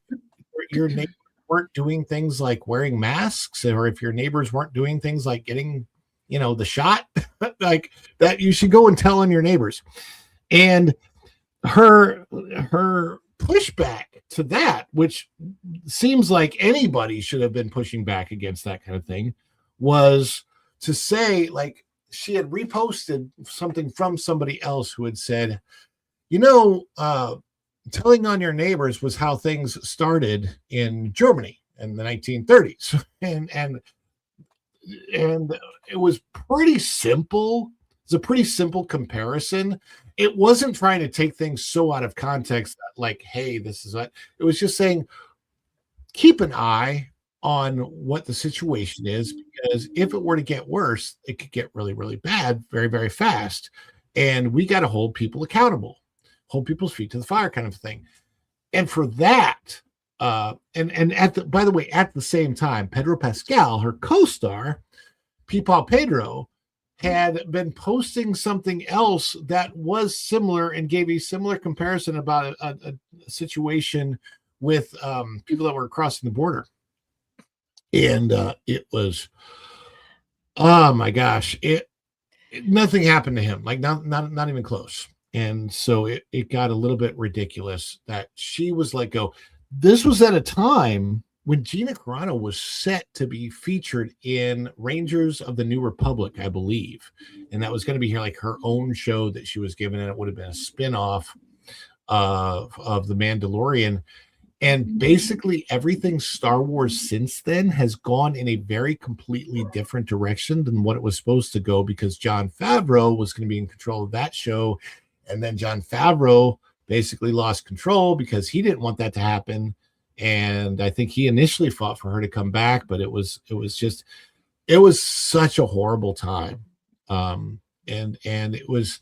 your neighbors weren't doing things like wearing masks, or if your neighbors weren't doing things like getting, the shot, like that, you should go and tell on your neighbors. And her pushback to that, which seems like anybody should have been pushing back against that kind of thing, was to say, like, she had reposted something from somebody else who had said, telling on your neighbors was how things started in Germany in the 1930s. And it was pretty simple. It's a pretty simple comparison. It wasn't trying to take things so out of context that, like, hey, this is what it was, just saying, keep an eye on what the situation is, because if it were to get worse, it could get really, really bad very, very fast. And we got to hold people accountable, hold people's feet to the fire, kind of thing. And for that, by the way, at the same time, Pedro Pascal, her co-star, Peepaw Pedro, had been posting something else that was similar and gave a similar comparison about a situation with people that were crossing the border. And it was Oh my gosh, nothing happened to him, like not even close. And so it got a little bit ridiculous that she was let go. This was at a time when Gina Carano was set to be featured in Rangers of the New Republic, I believe. And that was going to be like her own show that she was given, and it would have been a spin-off of The Mandalorian. And basically everything Star Wars since then has gone in a very completely different direction than what it was supposed to go, because Jon Favreau was going to be in control of that show. And then Jon Favreau basically lost control because he didn't want that to happen. And I think he initially fought for her to come back, but it was such a horrible time. And it was,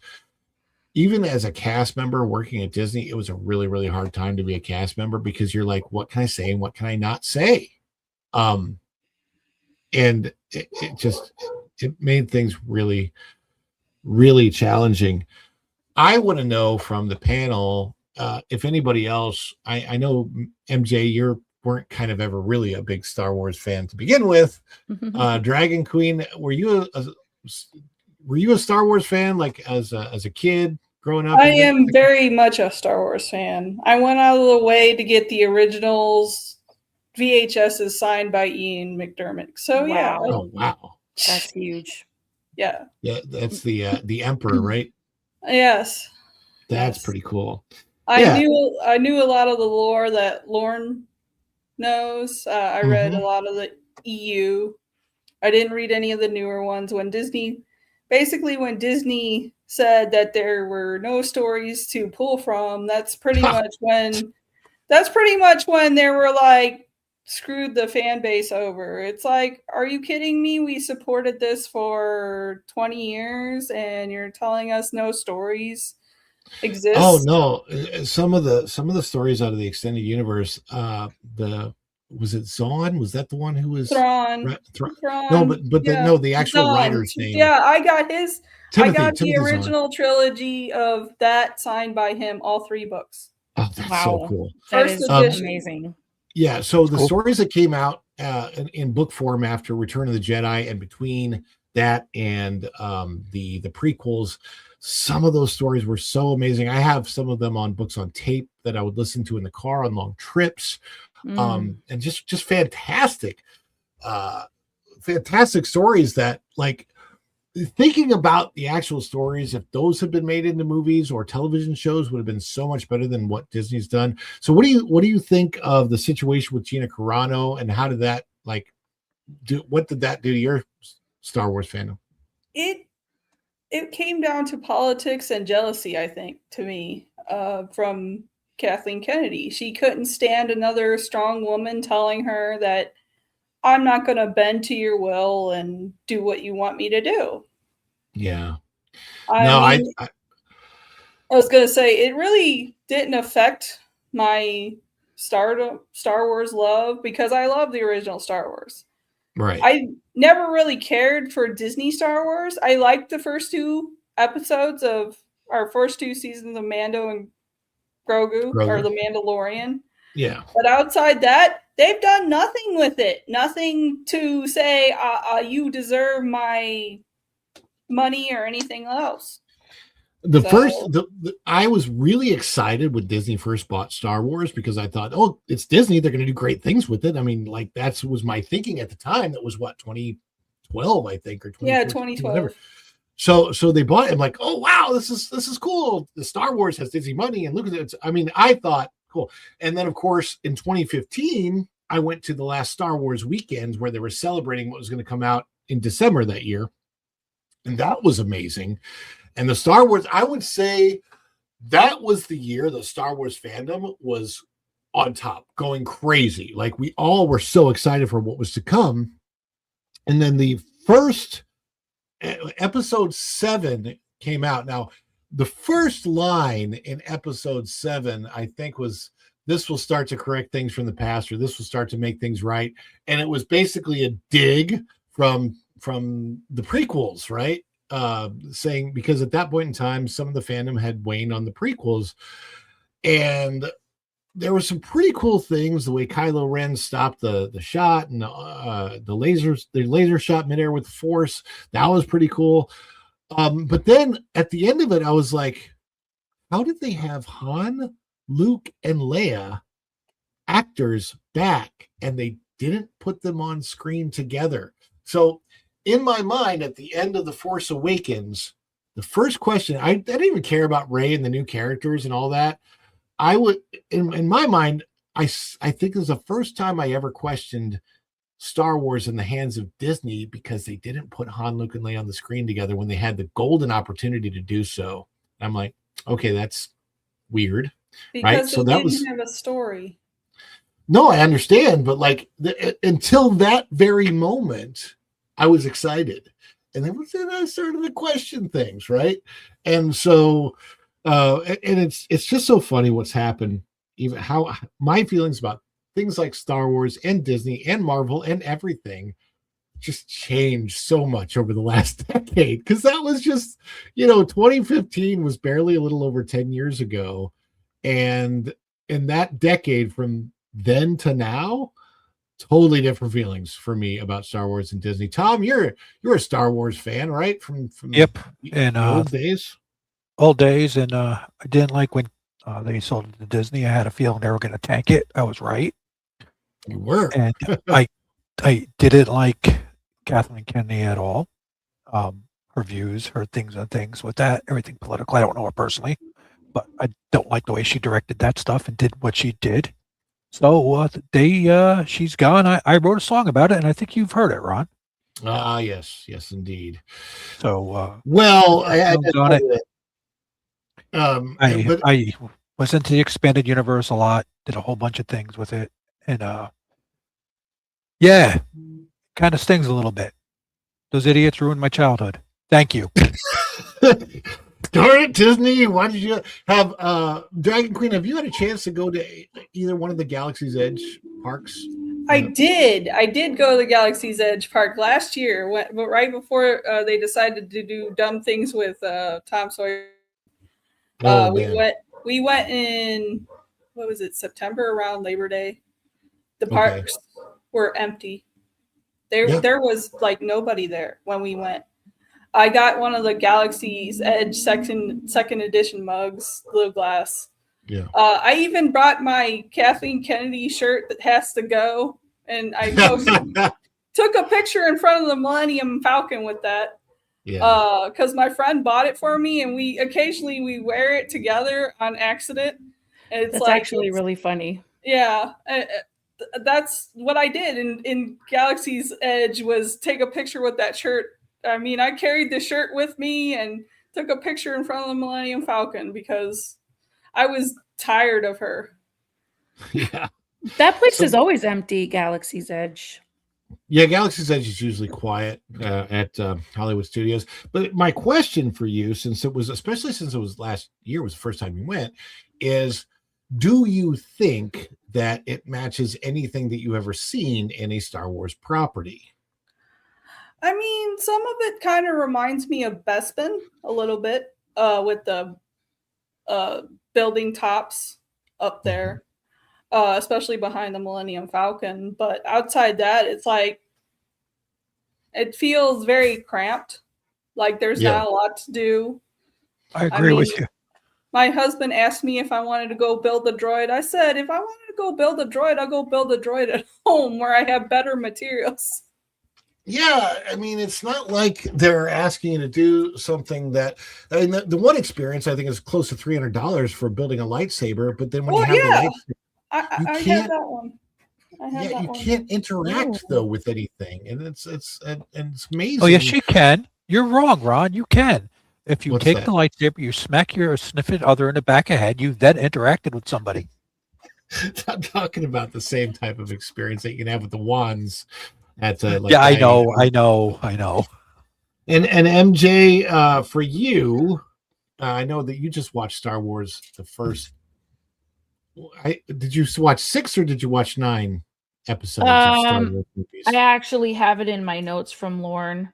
even as a cast member working at Disney, it was a really, really hard time to be a cast member, because you're like, what can I say and what can I not say? And it made things really, really challenging. I want to know from the panel, if anybody else, I know MJ, you weren't kind of ever really a big Star Wars fan to begin with. Dragon Queen, were you a Star Wars fan, like as a kid growing up? I am very much a Star Wars fan. I went out of the way to get the originals VHSs signed by Ian McDermott. So yeah. Oh wow, that's huge. Yeah. Yeah, that's the Emperor, right? Yes. That's pretty cool. I knew a lot of the lore that Lauren knows. I read a lot of the EU. I didn't read any of the newer ones. When Disney said that there were no stories to pull from, that's pretty much when they were like, screwed the fan base over. It's like, are you kidding me? We supported this for 20 years and you're telling us no stories exist? Oh no, some of the stories out of the extended universe, was it Zahn? Was that the one who was Thrawn? No, but yeah. The actual Zahn. writer's name. Yeah, I got his. Timothy, I got the Timothy original trilogy of that signed by him, all 3 books. Oh, that's so cool. That is amazing. Yeah, so the stories that came out in book form after Return of the Jedi, and between that and the prequels, some of those stories were so amazing. I have some of them on books on tape that I would listen to in the car on long trips, and just fantastic stories that, like, thinking about the actual stories, if those had been made into movies or television shows, would have been so much better than what Disney's done. So what do you think of the situation with Gina Carano, and how did that, like, what did that do to your Star Wars fandom? It came down to politics and jealousy, I think, to me, from Kathleen Kennedy. She couldn't stand another strong woman telling her that I'm not going to bend to your will and do what you want me to do. Yeah. I was going to say, it really didn't affect my Star Wars love, because I love the original Star Wars. Right. I never really cared for Disney Star Wars. I liked the first 2 episodes of our first 2 seasons of Mando and Grogu. Or the Mandalorian. Yeah. But outside that, they've done nothing with it. Nothing to say, you deserve my money or anything else. I was really excited when Disney first bought Star Wars, because I thought, oh, it's Disney, they're going to do great things with it. I mean, like, that was my thinking at the time. That was what, 2012, I think, or 2012. Whatever. So they bought it. I'm like, oh wow, this is cool. The Star Wars has Disney money, and look at it. I mean, I thought, cool. And then, of course, in 2015, I went to the last Star Wars weekends where they were celebrating what was going to come out in December that year. And that was amazing. And the Star Wars, I would say that was the year the Star Wars fandom was on top, going crazy. Like, we all were so excited for what was to come. And then the first episode 7 came out. Now, the first line in episode 7, I think, was, "This will start to correct things from the past," or "This will start to make things right." And it was basically a dig from the prequels, right? Saying, because at that point in time, some of the fandom had waned on the prequels. And there were some pretty cool things. The way Kylo Ren stopped the shot and the laser shot midair with the Force, that was pretty cool. But then at the end of it, I was like, how did they have Han, Luke, and Leia actors back and they didn't put them on screen together? So in my mind, at the end of The Force Awakens, the first question, I didn't even care about Rey and the new characters and all that. I would, in my mind, I think it was the first time I ever questioned Star Wars in the hands of Disney because they didn't put Han, Luke, and Leia on the screen together when they had the golden opportunity to do so. I'm like, okay, that's weird, because right? So that was have a story. No, I understand, but like until that very moment, I was excited, and then I started to question things, right? And so, and it's just so funny what's happened, even how my feelings about things like Star Wars and Disney and Marvel and everything just changed so much over the last decade, because that was just, 2015 was barely a little over 10 years ago, and in that decade from then to now, totally different feelings for me about Star Wars and Disney. Tom, you're a Star Wars fan, right? From Yep, and old days. Old days, and I didn't like when they sold it to Disney. I had a feeling they were going to tank it. I was right. You were, and I didn't like Kathleen Kennedy at all. Her views, her things on things with that, everything political. I don't know her personally, but I don't like the way she directed that stuff and did what she did. So she's gone. I wrote a song about it, and I think you've heard it, Ron. Yes, indeed. So well, I was into the expanded universe a lot. Did a whole bunch of things with it, and yeah, kind of stings a little bit. Those idiots ruined my childhood. Thank you. Darn it, Disney! Why did you have Dragon Queen? Have you had a chance to go to either one of the Galaxy's Edge parks? I did go to the Galaxy's Edge park last year, but right before they decided to do dumb things with Tom Sawyer. We went in, what was it, September, around Labor Day. The parks were empty. There was like nobody there when we went. I got one of the Galaxy's Edge second edition mugs, little glass. Yeah. I even brought my Kathleen Kennedy shirt that has to go, and I took a picture in front of the Millennium Falcon with that. Yeah. Because my friend bought it for me, and we occasionally wear it together on accident. And That's actually really funny. Yeah. That's what I did in Galaxy's Edge, was take a picture with that shirt. I mean, I carried the shirt with me and took a picture in front of the Millennium Falcon because I was tired of her. Yeah. That place is always empty, Galaxy's Edge. Yeah, Galaxy's Edge is usually quiet at Hollywood Studios. But my question for you, especially since it was last year, was the first time you went, is do you think that it matches anything that you've ever seen in a Star Wars property? I mean, some of it kind of reminds me of Bespin a little bit, with the building tops up there, especially behind the Millennium Falcon. But outside that, it's like, it feels very cramped. Like there's not a lot to do. I agree with you. My husband asked me if I wanted to go build a droid. I said, if I wanted to go build a droid, I'll go build a droid at home where I have better materials. Yeah, I mean, it's not like they're asking you to do something that, I mean, the one experience I think is close to $300 for building a lightsaber, but then when you have the lightsaber, I had that one. You can't interact though with anything, and it's amazing. Oh yes, you can. You're wrong, Ron. You can. If you take that? the lightsaber, you smack your significant other in the back of the head, you then interacted with somebody. I'm talking about the same type of experience that you can have with the wands. At I know. And MJ, for you, I know that you just watched Star Wars the first. Did you watch 6 or did you watch 9 episodes of Star Wars movies? I actually have it in my notes from Lauren,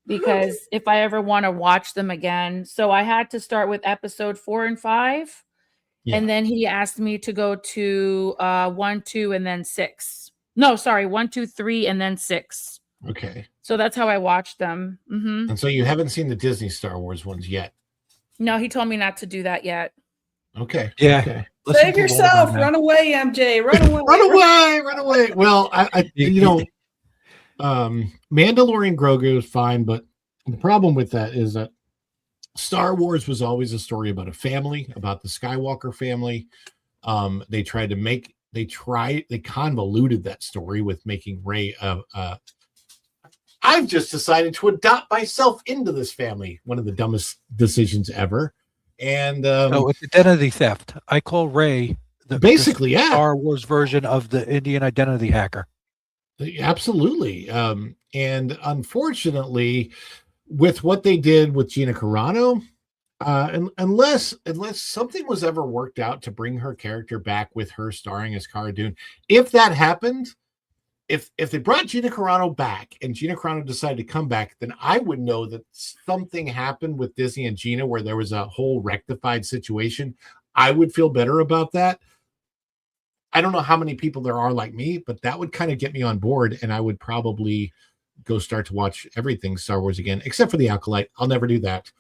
because if I ever want to watch them again, so I had to start with episode 4 and 5, Yeah. And then he asked me to go to 1, 2, and then 6. No, sorry, 1, 2, 3, and then 6. Okay. So that's how I watched them. Mm-hmm. And so you haven't seen the Disney Star Wars ones yet. No, he told me not to do that yet. Okay. Yeah. Okay. Save yourself. Run away, MJ. Run away. Run away. Run away. Well, I Mandalorian Grogu is fine, but the problem with that is that Star Wars was always a story about a family, about the Skywalker family. They convoluted that story with making Rey I've just decided to adopt myself into this family. One of the dumbest decisions ever. And it's identity theft. I call Rey the Star Wars version of the Indian identity hacker. Absolutely. And unfortunately, with what they did with Gina Carano, unless something was ever worked out to bring her character back with her starring as Cara Dune, if that happened, if they brought Gina Carano back and Gina Carano decided to come back, then I would know that something happened with Disney and Gina where there was a whole rectified situation. I would feel better about that. I don't know how many people there are like me, but that would kind of get me on board, and I would probably go start to watch everything Star Wars again, except for The Acolyte. I'll never do that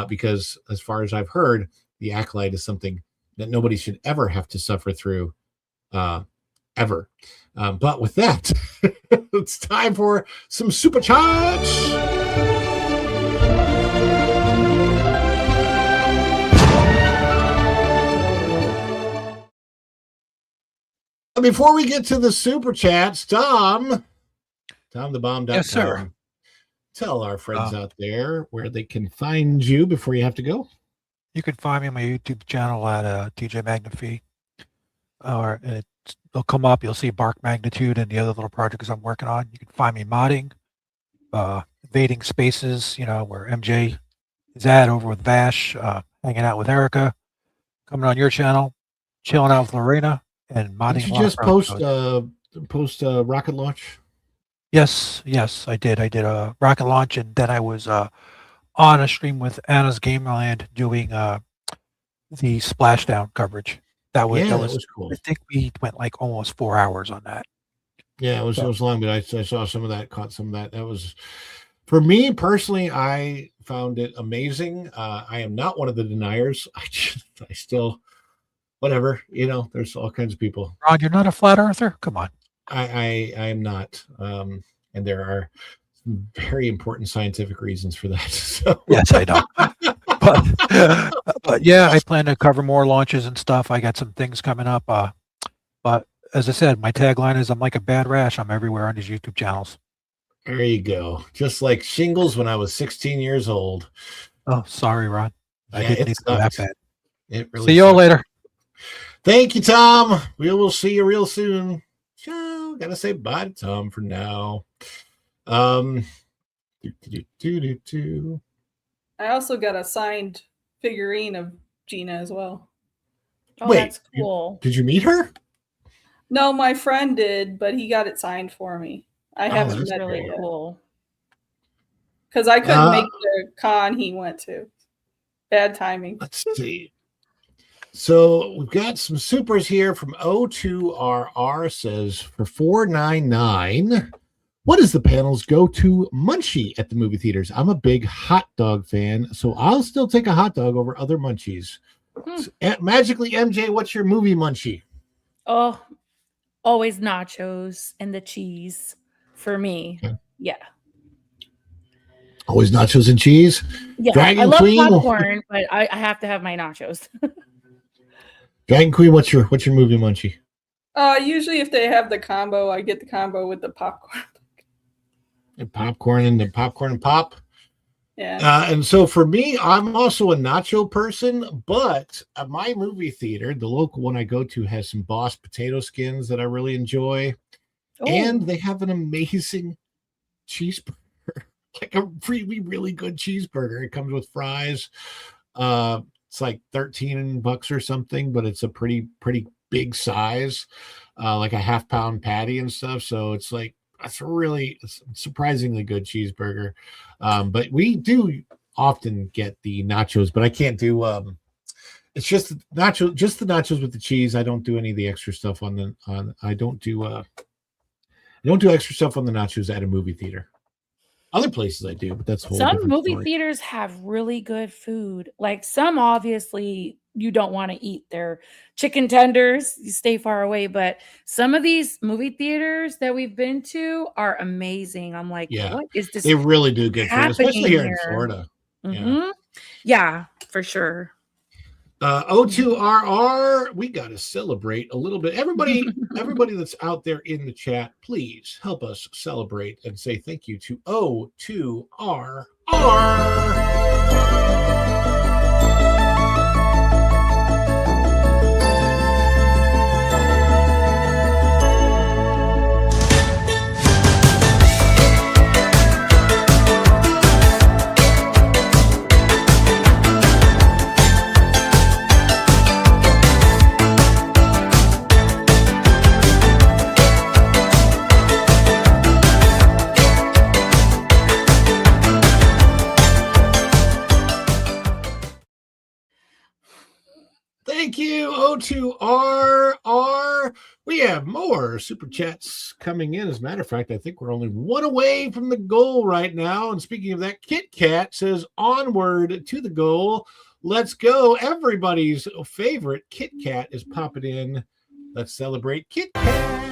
because as far as I've heard, The Acolyte is something that nobody should ever have to suffer through ever. But with that, it's time for some Supercharge. Before we get to the Super Chats, TomTheBomb.com. Yes, sir. Tell our friends out there where they can find you before you have to go. You can find me on my YouTube channel at TJ Magnify. Or it'll come up. You'll see Bark Magnitude and the other little projects I'm working on. You can find me modding, invading spaces, where MJ is at over with Vash, hanging out with Erica, coming on your channel, chilling out with Lorena, and modding. Did you just post rocket launch? Yes, I did. I did a rocket launch, and then I was on a stream with Anna's Gamerland doing the splashdown coverage. That was cool. I think we went like almost 4 hours on that. Yeah, it was long, but I saw some of that, caught some of that. That was, for me personally, I found it amazing. I am not one of the deniers. I still, whatever, there's all kinds of people. Ron, you're not a flat earther? Come on. I am not. And there are some very important scientific reasons for that. So. Yes, I know. But yeah, I plan to cover more launches and stuff. I got some things coming up. But as I said, my tagline is I'm like a bad rash. I'm everywhere on these YouTube channels. There you go. Just like shingles when I was 16 years old. Oh, sorry, Ron. I didn't need to go that bad. It really see you all later. Thank you, Tom. We will see you real soon. Ciao. Gotta say bye to Tom for now. I also got a signed figurine of Gina as well. Oh, wait, that's cool. Did you meet her? No, my friend did, but he got it signed for me. I haven't met her really yet. Cool. Because I couldn't make the con he went to. Bad timing. Let's see. So we've got some supers here from O2RR says for $4.99. What is the panel's go-to munchie at the movie theaters? I'm a big hot dog fan, so I'll still take a hot dog over other munchies. Magically, MJ, what's your movie munchie? Oh, always nachos and the cheese for me. Okay. Yeah. Always nachos and cheese? Yeah, Dragon I love Queen? popcorn, but I have to have my nachos. Dragon Queen, what's your movie munchie? Usually if they have the combo, I get the combo with the popcorn. And popcorn and pop. Yeah. And so for me, I'm also a nacho person, but my movie theater, the local one I go to, has some Boss potato skins that I really enjoy. Ooh. And they have an amazing cheeseburger, like a really, really good cheeseburger. It comes with fries. It's like $13 or something, but it's a pretty big size, like a half-pound patty and stuff. So it's like, it's a surprisingly good cheeseburger. But we do often get the nachos, but I can't do It's just the nachos with the cheese. I don't do any of the extra stuff I don't do extra stuff on the nachos at a movie theater. Other places I do, but that's a whole Some different movie story. theaters have really good food. Like some obviously you don't want to eat their chicken tenders. You stay far away, but some of these movie theaters that we've been to are amazing. I'm like, Yeah, what is this? they really do good food, especially here in happening Florida. Mhm. Yeah, for sure. O2RR, we got to celebrate a little bit. Everybody that's out there in the chat, please help us celebrate and say thank you to O2RR. Thank you, O2RR. We have more super chats coming in. As a matter of fact, I think we're only one away from the goal right now. And speaking of that, Kit Kat says, onward to the goal. Let's go. Everybody's favorite Kit Kat is popping in. Let's celebrate Kit Kat.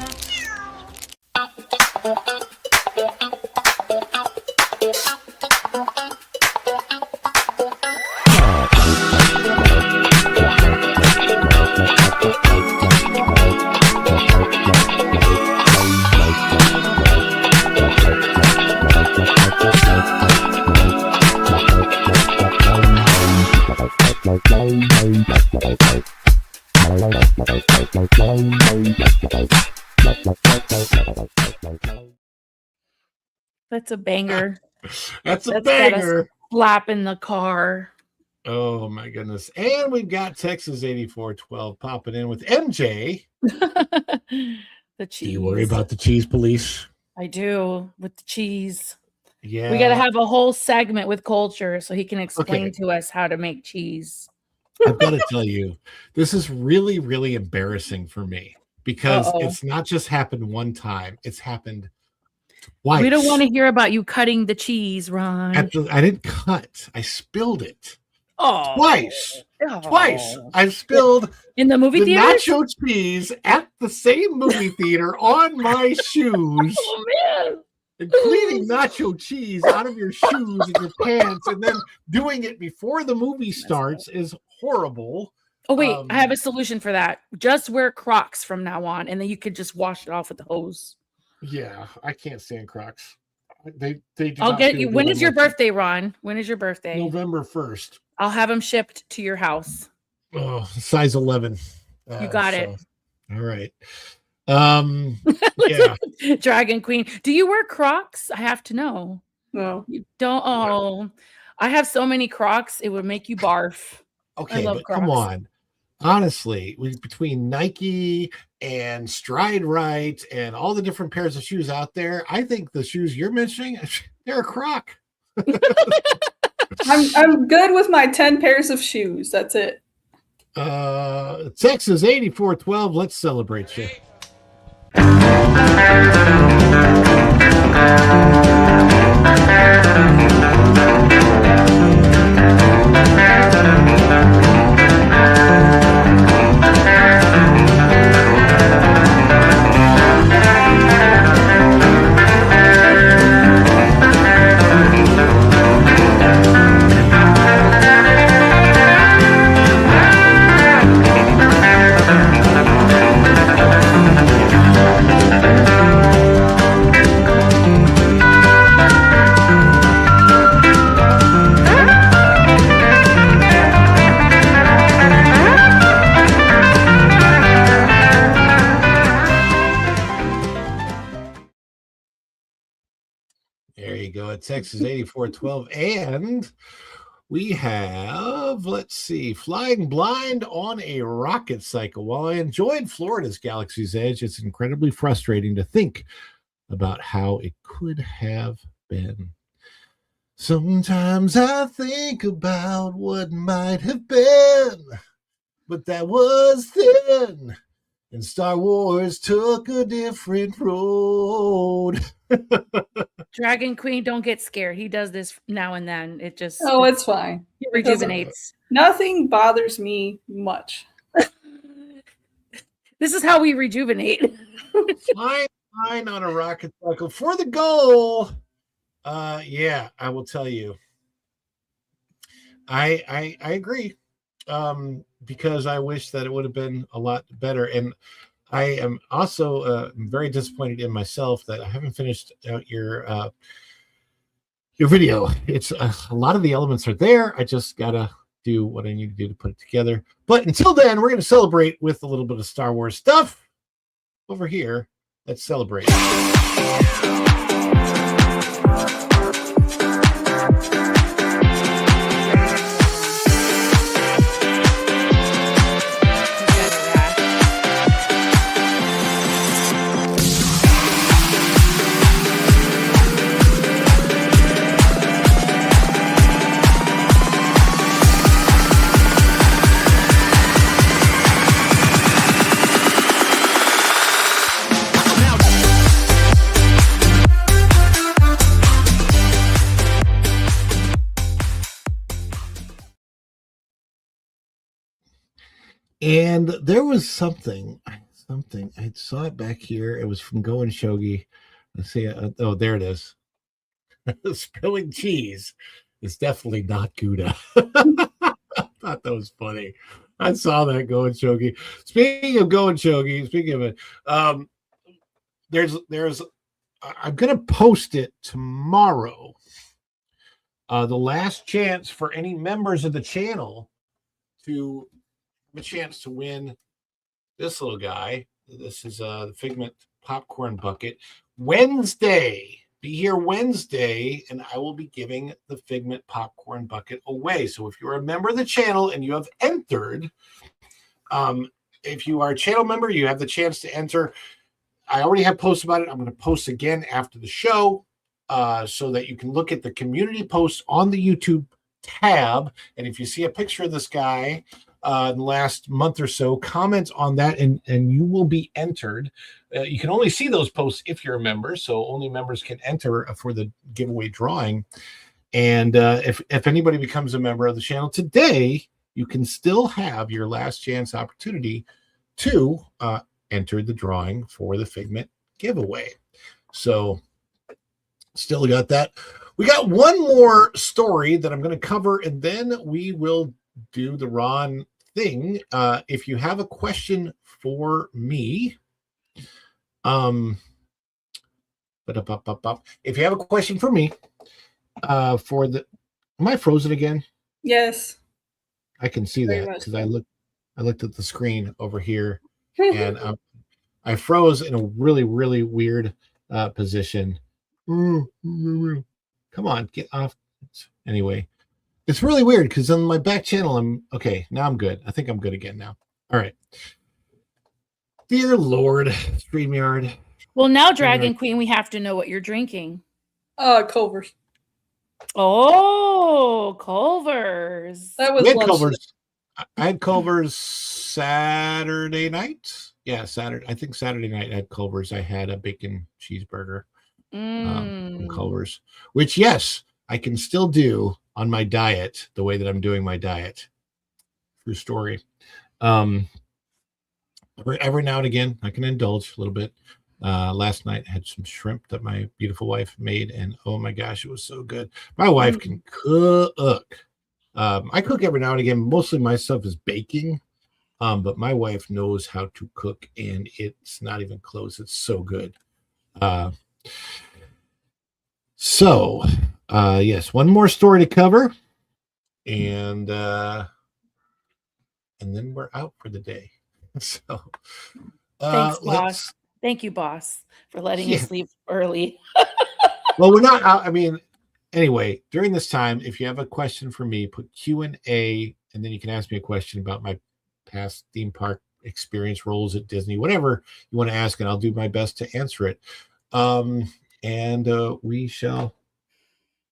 That's a banger. That's a That's banger. Slap in the car. Oh my goodness. And we've got Texas 8412 popping in with MJ. The cheese. Do you worry about the cheese police? I do, with the cheese. Yeah. We got to have a whole segment with Culture so he can explain Okay. to us how to make cheese. I've got to tell you, this is really, really embarrassing for me because it's not just happened one time, it's happened twice. We don't want to hear about you cutting the cheese, Ron. I didn't cut, I spilled it. Oh, Twice. I spilled in the movie the theater. nacho cheese at the same movie theater on my shoes. Oh man. And cleaning nacho cheese out of your shoes and your pants and then doing it before the movie starts is horrible. Oh wait, I have a solution for that. Just wear Crocs from now on, and then you could just wash it off with the hose. Yeah, I can't stand Crocs. They do I'll not get feel you. good When on is your my feet. birthday, Ron? When is your birthday? November 1st. I'll have them shipped to your house. Oh, size 11. You got it. All right. Yeah. Dragon Queen. Do you wear Crocs? I have to know. No. You don't. Oh, I have so many Crocs. It would make you barf. Okay, I love but Crocs. come on. Honestly, between Nike and Stride Right and all the different pairs of shoes out there, I think the shoes you're mentioning, they're a Croc. I'm good with my 10 pairs of shoes. That's it. Texas 8412, let's celebrate you. There you go at Texas 8412. And we have, let's see, Flying Blind on a Rocket Cycle. While I enjoyed Florida's Galaxy's Edge, it's incredibly frustrating to think about how it could have been. Sometimes I think about what might have been. but that was then. And Star Wars took a different road. Dragon Queen, don't get scared. He does this now and then. It just it's fine. It rejuvenates. Nothing bothers me much. This is how we rejuvenate. Flying on a rocket cycle for the goal. Yeah, I will tell you. I agree. Because I wish that it would have been a lot better. And I am also very disappointed in myself that I haven't finished out your video. It's a lot of the elements are there. I just gotta do what I need to do to put it together. But until then, we're going to celebrate with a little bit of Star Wars stuff over here. Let's celebrate. And there was something I saw it back here. It was from Go and Shogi. Let's see. Oh, there it is. Spilling cheese is definitely not Gouda. I thought that was funny. I saw that Go and Shogi. Speaking of Go and Shogi, speaking of it, there's I'm gonna post it tomorrow. The last chance for any members of the channel to a chance to win this little guy. This is the Figment popcorn bucket. Wednesday. Be here Wednesday, and I will be giving the Figment popcorn bucket away. So if you're a member of the channel and you have entered, if you are a channel member, you have the chance to enter. I already have posts about it. I'm going to post again after the show so that you can look at the community posts on the YouTube tab. And if you see a picture of this guy in the last month or so, comment on that and you will be entered. You can only see those posts if you're a member, so only members can enter for the giveaway drawing. And if anybody becomes a member of the channel today, you can still have your last chance opportunity to enter the drawing for the Figment giveaway. So still got that. We got one more story that I'm going to cover, and then we will do the Ron thing. If you have a question for me, if you have a question for me, for the, am I frozen again? Yes. I can see that because I looked at the screen over here and I froze in a really, really weird position. Come on, get off. Anyway, it's really weird because on my back channel, I'm okay. Now I'm good. I think I'm good again now. All right. Dear Lord, StreamYard. Well, now, Dragon Queen, we have to know what you're drinking. Culver's. Oh, Culver's. That was Culver's. I had Culver's Saturday night. Yeah, Saturday. I think Saturday night I had Culver's. I had a bacon cheeseburger from Culver's, which, yes, I can still do on my diet the way that I'm doing my diet. True story. Every now and again, I can indulge a little bit. Last night I had some shrimp that my beautiful wife made, and oh my gosh, it was so good. My wife can cook. I cook every now and again. Mostly my stuff is baking, but my wife knows how to cook, and it's not even close. It's so good. Yes, one more story to cover, and then we're out for the day. So, thanks, boss. Thank you, boss, for letting us leave early. Well, we're not out. I mean, anyway, during this time, if you have a question for me, put Q&A, and then you can ask me a question about my past theme park experience, roles at Disney, whatever you want to ask, and I'll do my best to answer it. And we shall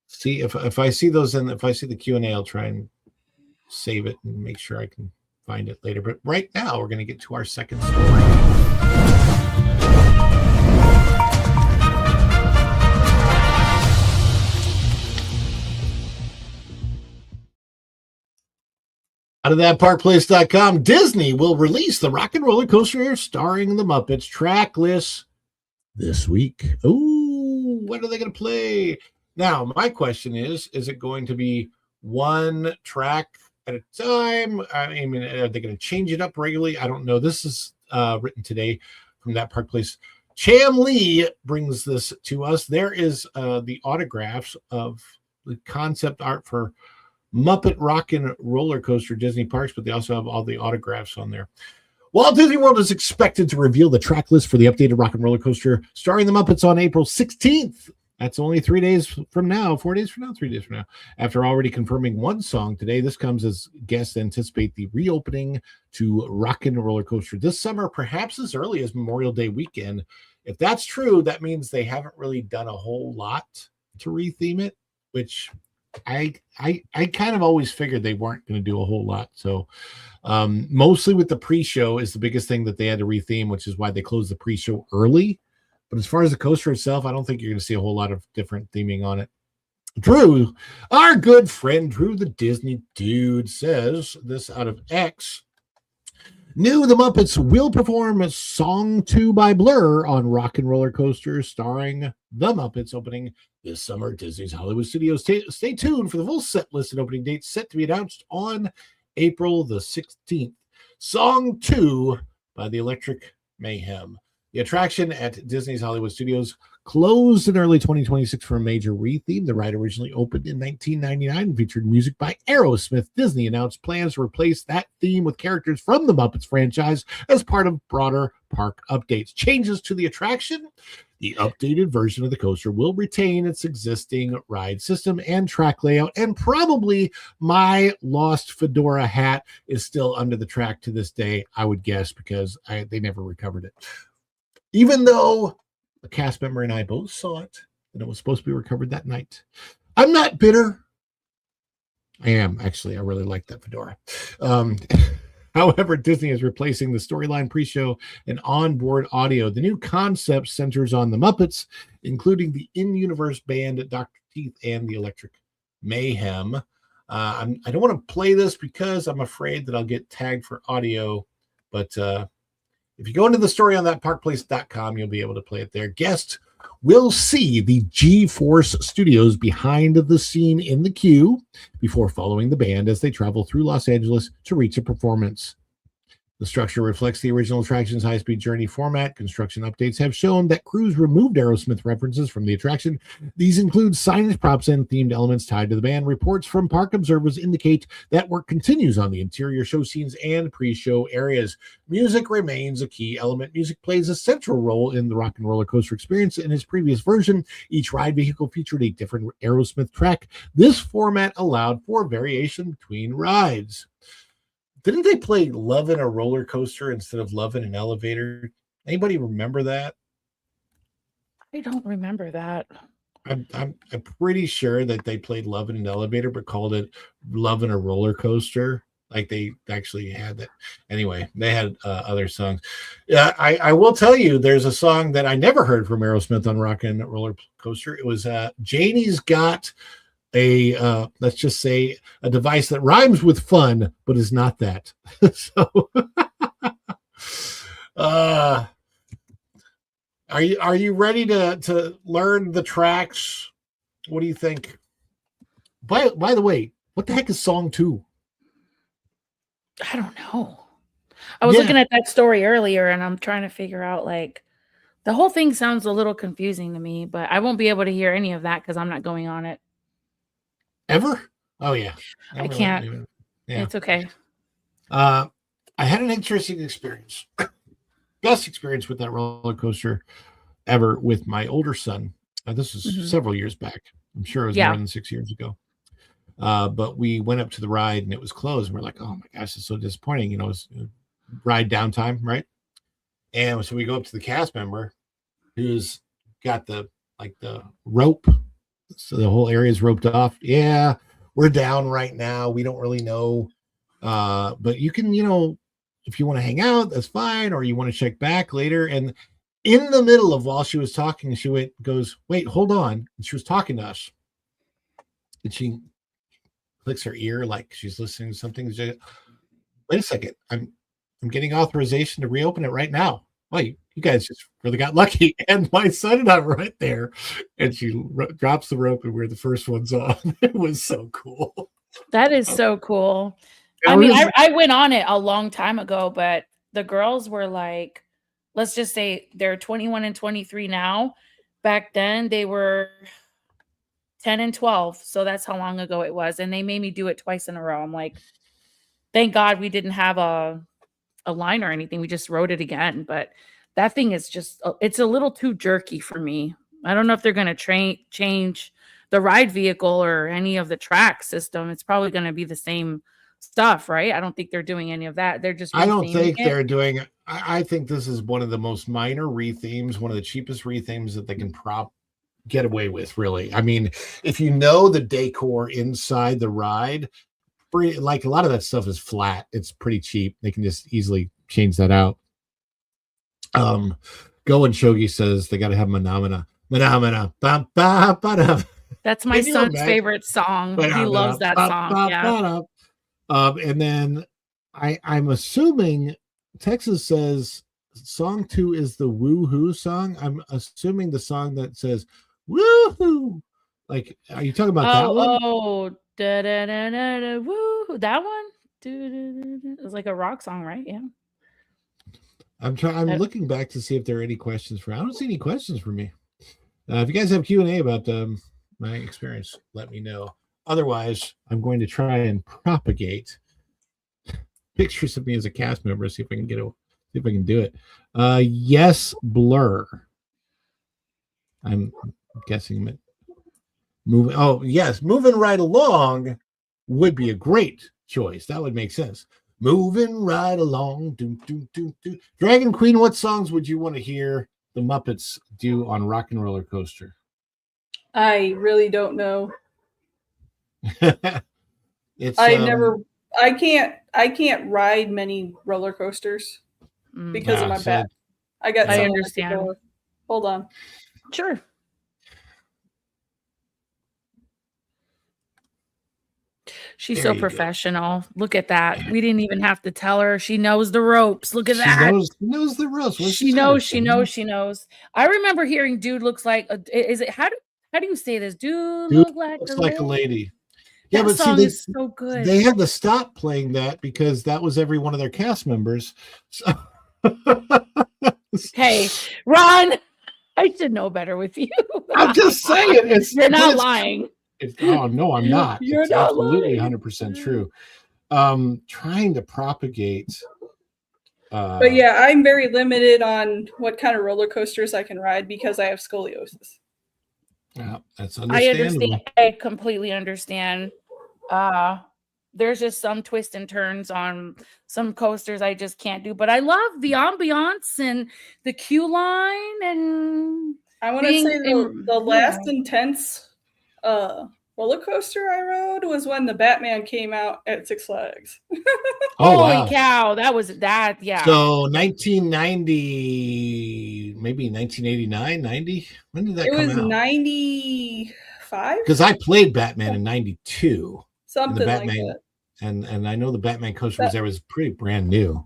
see if I see those, and if I see the Q&A, I'll try and save it and make sure I can find it later. But right now, we're going to get to our second story. Out of that parkplace.com, Disney will release the Rock and Roller Coaster starring the Muppets track list this week. Ooh, what are they going to play? Now, my question is it going to be one track at a time? I mean, are they going to change it up regularly? I don't know. This is written today from that Park Place. Cham Lee brings this to us. There is the autographs of the concept art for Muppet Rock and Roller Coaster Disney Parks, but they also have all the autographs on there. Walt Disney World is expected to reveal the track list for the updated Rock and Roller Coaster starring the Muppets on April 16th. That's only 3 days from now, 4 days from now, 3 days from now. After already confirming one song today, this comes as guests anticipate the reopening to Rock and Roller Coaster this summer, perhaps as early as Memorial Day weekend. If that's true, that means they haven't really done a whole lot to retheme it, which I kind of always figured they weren't going to do a whole lot. So mostly with the pre-show is the biggest thing that they had to retheme, which is why they closed the pre-show early. But as far as the coaster itself, I don't think you're going to see a whole lot of different theming on it. Drew, our good friend Drew the Disney Dude, says this out of X. New, the Muppets will perform Song 2 by Blur on Rock and Roller Coaster starring the Muppets opening this summer at Disney's Hollywood Studios. Stay tuned for the full set list and opening dates set to be announced on April the 16th. Song 2 by the Electric Mayhem. The attraction at Disney's Hollywood Studios closed in early 2026 for a major retheme. The ride originally opened in 1999 and featured music by Aerosmith. Disney announced plans to replace that theme with characters from the Muppets franchise as part of broader park updates. Changes to the attraction. The updated version of the coaster will retain its existing ride system and track layout, and probably my lost fedora hat is still under the track to this day, I would guess, because they never recovered it. Even though a cast member and I both saw it, and it was supposed to be recovered that night. I'm not bitter. I am, actually. I really like that fedora. However, Disney is replacing the storyline pre-show and onboard audio. The new concept centers on the Muppets, including the in-universe band Dr. Teeth and the Electric Mayhem. I don't want to play this because I'm afraid that I'll get tagged for audio, but if you go into the story on that parkplace.com, you'll be able to play it there. Guests will see the G-Force Studios behind the scene in the queue before following the band as they travel through Los Angeles to reach a performance. The structure reflects the original attraction's high-speed journey format. Construction updates have shown that crews removed Aerosmith references from the attraction. These include signage, props, and themed elements tied to the band. Reports from park observers indicate that work continues on the interior show scenes and pre-show areas. Music remains a key element. Music plays a central role in the Rock and Roller Coaster experience. In its previous version, each ride vehicle featured a different Aerosmith track. This format allowed for variation between rides. Didn't they play Love in a Roller Coaster instead of Love in an Elevator? Anybody remember that? I don't remember that. I'm pretty sure that they played Love in an Elevator, but called it Love in a Roller Coaster. Like they actually had that. Anyway, they had other songs. Yeah, I will tell you, there's a song that I never heard from Aerosmith on Rock and Roller Coaster. It was Janie's Got a let's just say a device that rhymes with fun but is not that. So are you ready to learn the tracks? What do you think? By the way, what the heck is Song 2? I don't know. I was looking at that story earlier and I'm trying to figure out, like, the whole thing sounds a little confusing to me, but I won't be able to hear any of that because I'm not going on it. Ever? Oh yeah. I can't. Yeah. It's okay. I had an interesting experience. Best experience with that roller coaster ever with my older son. This was several years back. I'm sure it was more than 6 years ago. But we went up to the ride and it was closed. And we're like, oh my gosh, it's so disappointing. You know, it's ride downtime, right? And so we go up to the cast member who's got the rope. So the whole area is roped off. Yeah, we're down right now. We don't really know But you can, if you want to hang out, that's fine, or you want to check back later. And in the middle of while she was talking, she goes, wait, hold on. And she was talking to us. And she clicks her ear like she's listening to something. She, wait a second. I'm getting authorization to reopen it right now. Well, you guys just really got lucky. And my son and I were right there. And she drops the rope and we're the first ones on. It was so cool. That is so cool. I mean, I went on it a long time ago, but the girls were like, let's just say they're 21 and 23 now. Back then they were 10 and 12. So that's how long ago it was. And they made me do it twice in a row. I'm like, thank God we didn't have a line or anything. We just wrote it again. But that thing is just, it's a little too jerky for me. I don't know if they're going to change the ride vehicle or any of the track system. It's probably going to be the same stuff, right? I don't think they're doing any of that. They're just, I don't think they're doing, I think this is one of the most minor rethemes, one of the cheapest rethemes that they can get away with, really. I mean, if you know the decor inside the ride, like a lot of that stuff is flat. It's pretty cheap. They can just easily change that out. Go and Shogi says they got to have Manamana. That's my son's favorite song. He loves that song. Yeah. And then I'm assuming Texas says song 2 is the woohoo song. I'm assuming the song that says woohoo. Like, are you talking about that one? Oh, da, da, da, da, da, woo, that one. It's like a rock song, right? Yeah. I'm looking back to see if there are any questions for. I don't see any questions for me. If you guys have Q&A about my experience, let me know. Otherwise, I'm going to try and propagate pictures of me as a cast member. See if I can see if I can do it. Yes, Blur. I'm guessing moving. Oh, yes, moving right along would be a great choice. That would make sense. Moving right along. Dragon Queen, what songs would you want to hear the Muppets do on Rock and Roller Coaster? I really don't know. It's I can't ride many roller coasters because of my back. I understand. Hold on. Sure. She's so professional. Look at that. We didn't even have to tell her. She knows the ropes. Look at that. She knows the ropes. She knows. I remember hearing dude looks like is it how do you say this? Dude looks like a lady. Yeah, that but song is so good. They had to stop playing that because that was every one of their cast members. So. Hey, Ron, I should know better with you. I'm just saying. You're not lying. Oh no, I'm not. You're it's not absolutely lying. 100% true. Trying to propagate. But yeah, I'm very limited on what kind of roller coasters I can ride because I have scoliosis. Yeah, that's understandable. I completely understand. There's just some twists and turns on some coasters I just can't do. But I love the ambiance and the queue line, and I want to say the last intense roller coaster I rode was when the Batman came out at Six Flags. Holy cow, that was that, yeah. So 1990, maybe 1989, 90. When did that come out? It was 95. Because I played Batman in 92. Something like that. And I know the Batman coaster was pretty brand new.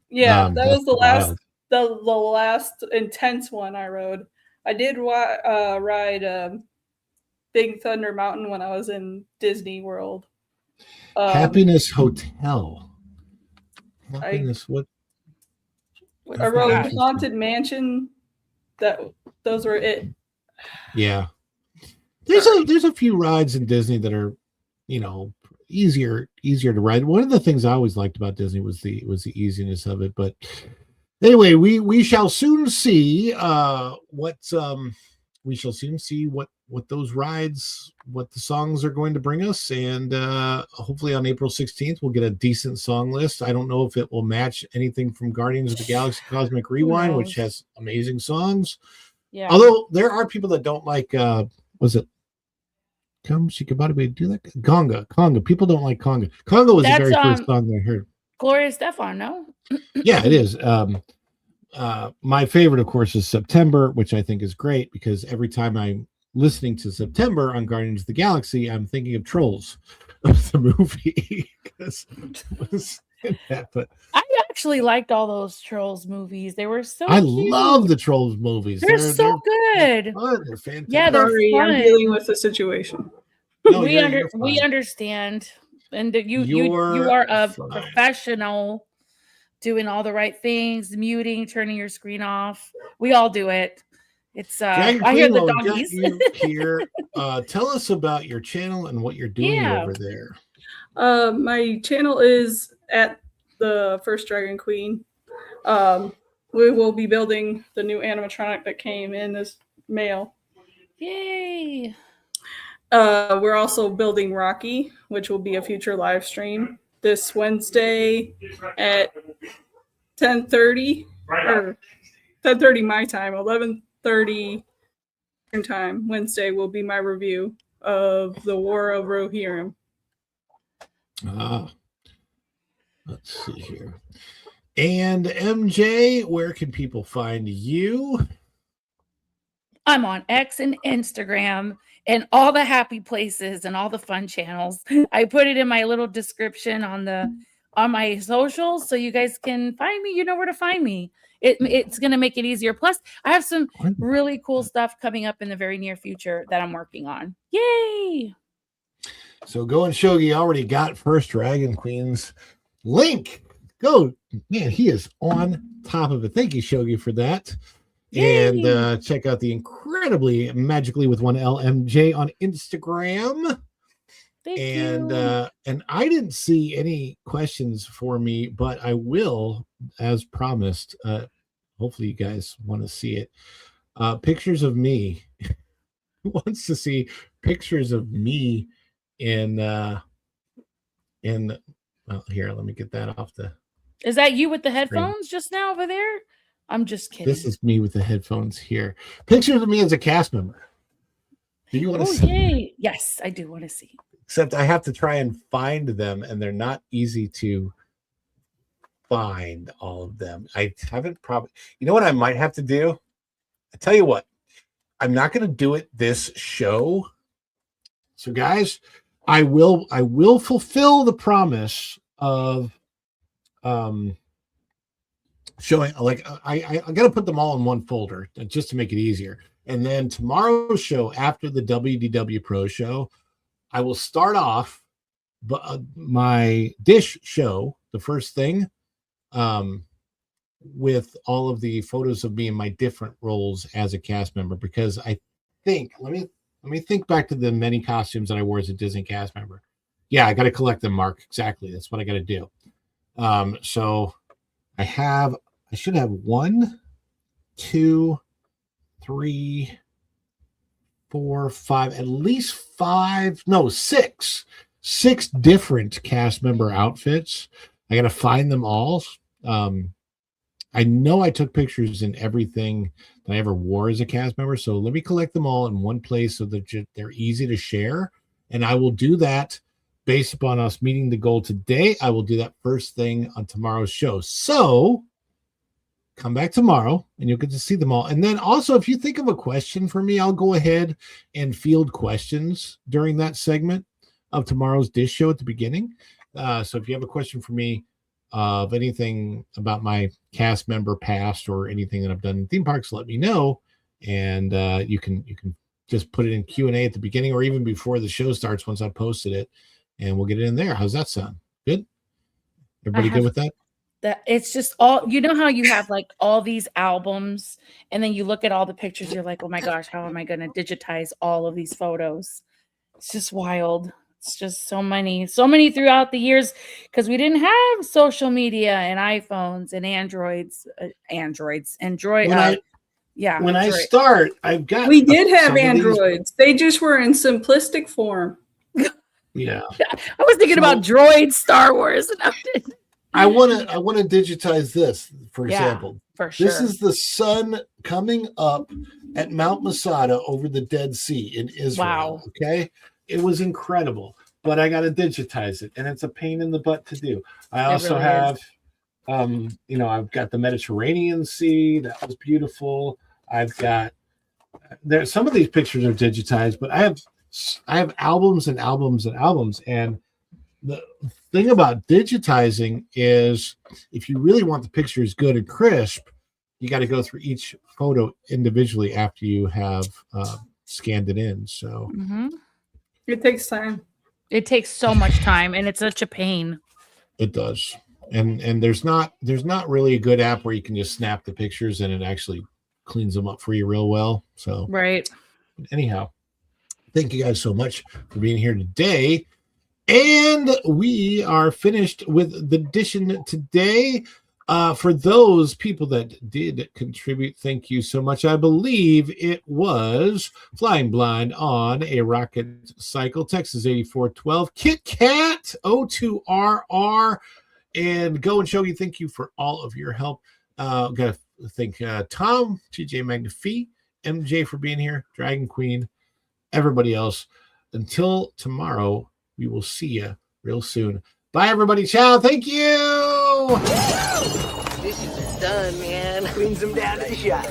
Yeah, that was the last intense one I rode. I did ride Big Thunder Mountain when I was in Disney World. Happiness Hotel. Happiness, I rode Haunted Mansion. Those were it. Yeah. There's a few rides in Disney that are, easier to ride. One of the things I always liked about Disney was the easiness of it. But anyway, we shall soon see what those rides, what the songs are going to bring us, and hopefully on April 16th we'll get a decent song list. I don't know if it will match anything from Guardians of the Galaxy Cosmic Rewind, which has amazing songs. Yeah. Although there are people that don't like was it Come Shikabari, do that. Conga. People don't like Conga. Conga was the very first song I heard. Gloria Estefan, no? Yeah, it is. My favorite, of course, is September, which I think is great because every time I'm listening to September on Guardians of the Galaxy, I'm thinking of Trolls, the movie. But I actually liked all those Trolls movies. They were so I cute. love the Trolls movies. They're so good. Fun. They're fantastic. Yeah, they're Sorry, fun. I'm dealing with the situation. No, we you're fine. understand, and that you are a professional, doing all the right things, muting, turning your screen off. We all do it. It's I hear the doggies. You here. Tell us about your channel and what you're doing over there. My channel is at the First Dragon Queen. We will be building the new animatronic that came in this mail. Yay! We're also building Rocky, which will be a future live stream this Wednesday at 10:30 or 10:30 my time, 11:30 time. Wednesday will be my review of the War of Rohirrim. Let's see here. And MJ, where can people find you? I'm on X and Instagram and all the happy places and all the fun channels. I put it in my little description on my socials, so you guys can find me. You know where to find me. It's going to make it easier. Plus, I have some really cool stuff coming up in the very near future that I'm working on. Yay! So Go and Shogi already got First Dragon Queen's link. Go, man, he is on top of it. Thank you, Shogi, for that. Yay. And check out the incredibly magically with one LMJ on Instagram. Thank you. And I didn't see any questions for me, but I will, as promised. Hopefully you guys want to see it. Pictures of me. Who wants to see pictures of me in well, here, let me get that off the. Is that you with the headphones just now over there? I'm just kidding. This is me with the headphones here. Pictures of me as a cast member. Do you want to see? Yay. Yes, I do want to see. Except I have to try and find them, and they're not easy to find all of them. I haven't probably. You know what I might have to do? I tell you what, I'm not going to do it this show. So, guys, I will fulfill the promise of showing. Like I got to put them all in one folder just to make it easier. And then tomorrow's show, after the WDW Pro show, I will start off my Dish show, the first thing, with all of the photos of me in my different roles as a cast member. Because I think, let me think back to the many costumes that I wore as a Disney cast member. Yeah, I got to collect them, Mark. Exactly. That's what I got to do. So I should have 1, 2, 3, 4, 5, at least 5, no, 6 different cast member outfits. I got to find them all. I know I took pictures in everything that I ever wore as a cast member. So let me collect them all in one place so that they're easy to share. And I will do that based upon us meeting the goal today. I will do that first thing on tomorrow's show. So come back tomorrow and you'll get to see them all. And then also, if you think of a question for me, I'll go ahead and field questions during that segment of tomorrow's Dish show at the beginning. So if you have a question for me of anything about my cast member past or anything that I've done in theme parks, let me know. And you can just put it in Q&A at the beginning or even before the show starts once I posted it, and we'll get it in there. How's that sound? Good? Everybody good with that? That it's just all, you know how you have like all these albums and then you look at all the pictures, you're like, oh my gosh, how am I going to digitize all of these photos? It's just wild. It's just so many throughout the years because we didn't have social media and iPhones and Androids. When I start, I've got. We did have Androids. They just were in simplistic form. Yeah. I was thinking about Droid Star Wars. I want to digitize this, for example. For sure. This is the sun coming up at Mount Masada over the Dead Sea in Israel. Wow. Okay. it was incredible, but I got to digitize it, and it's a pain in the butt to do. I It also really have, is. I've got the Mediterranean Sea. That was beautiful. I've got some of these pictures are digitized, but I have albums and albums and albums. And the thing about digitizing is if you really want the pictures good and crisp, you got to go through each photo individually after you have scanned it in. So it takes time. It takes so much time, and it's such a pain. It does. And there's not really a good app where you can just snap the pictures and it actually cleans them up for you real well. So right. Anyhow, thank you guys so much for being here today. And we are finished with the edition today. For those people that did contribute, thank you so much. I believe it was Flying Blind on a Rocket Cycle, Texas 8412, Kit Kat, O2RR, and Go and Shogi. Thank you for all of your help. Gotta thank Tom, TJ Magnifi, MJ for being here, Dragon Queen, everybody else. Until tomorrow, we will see you real soon. Bye, everybody. Ciao. Thank you. Dishes are done, man. Cleans them down to the shop.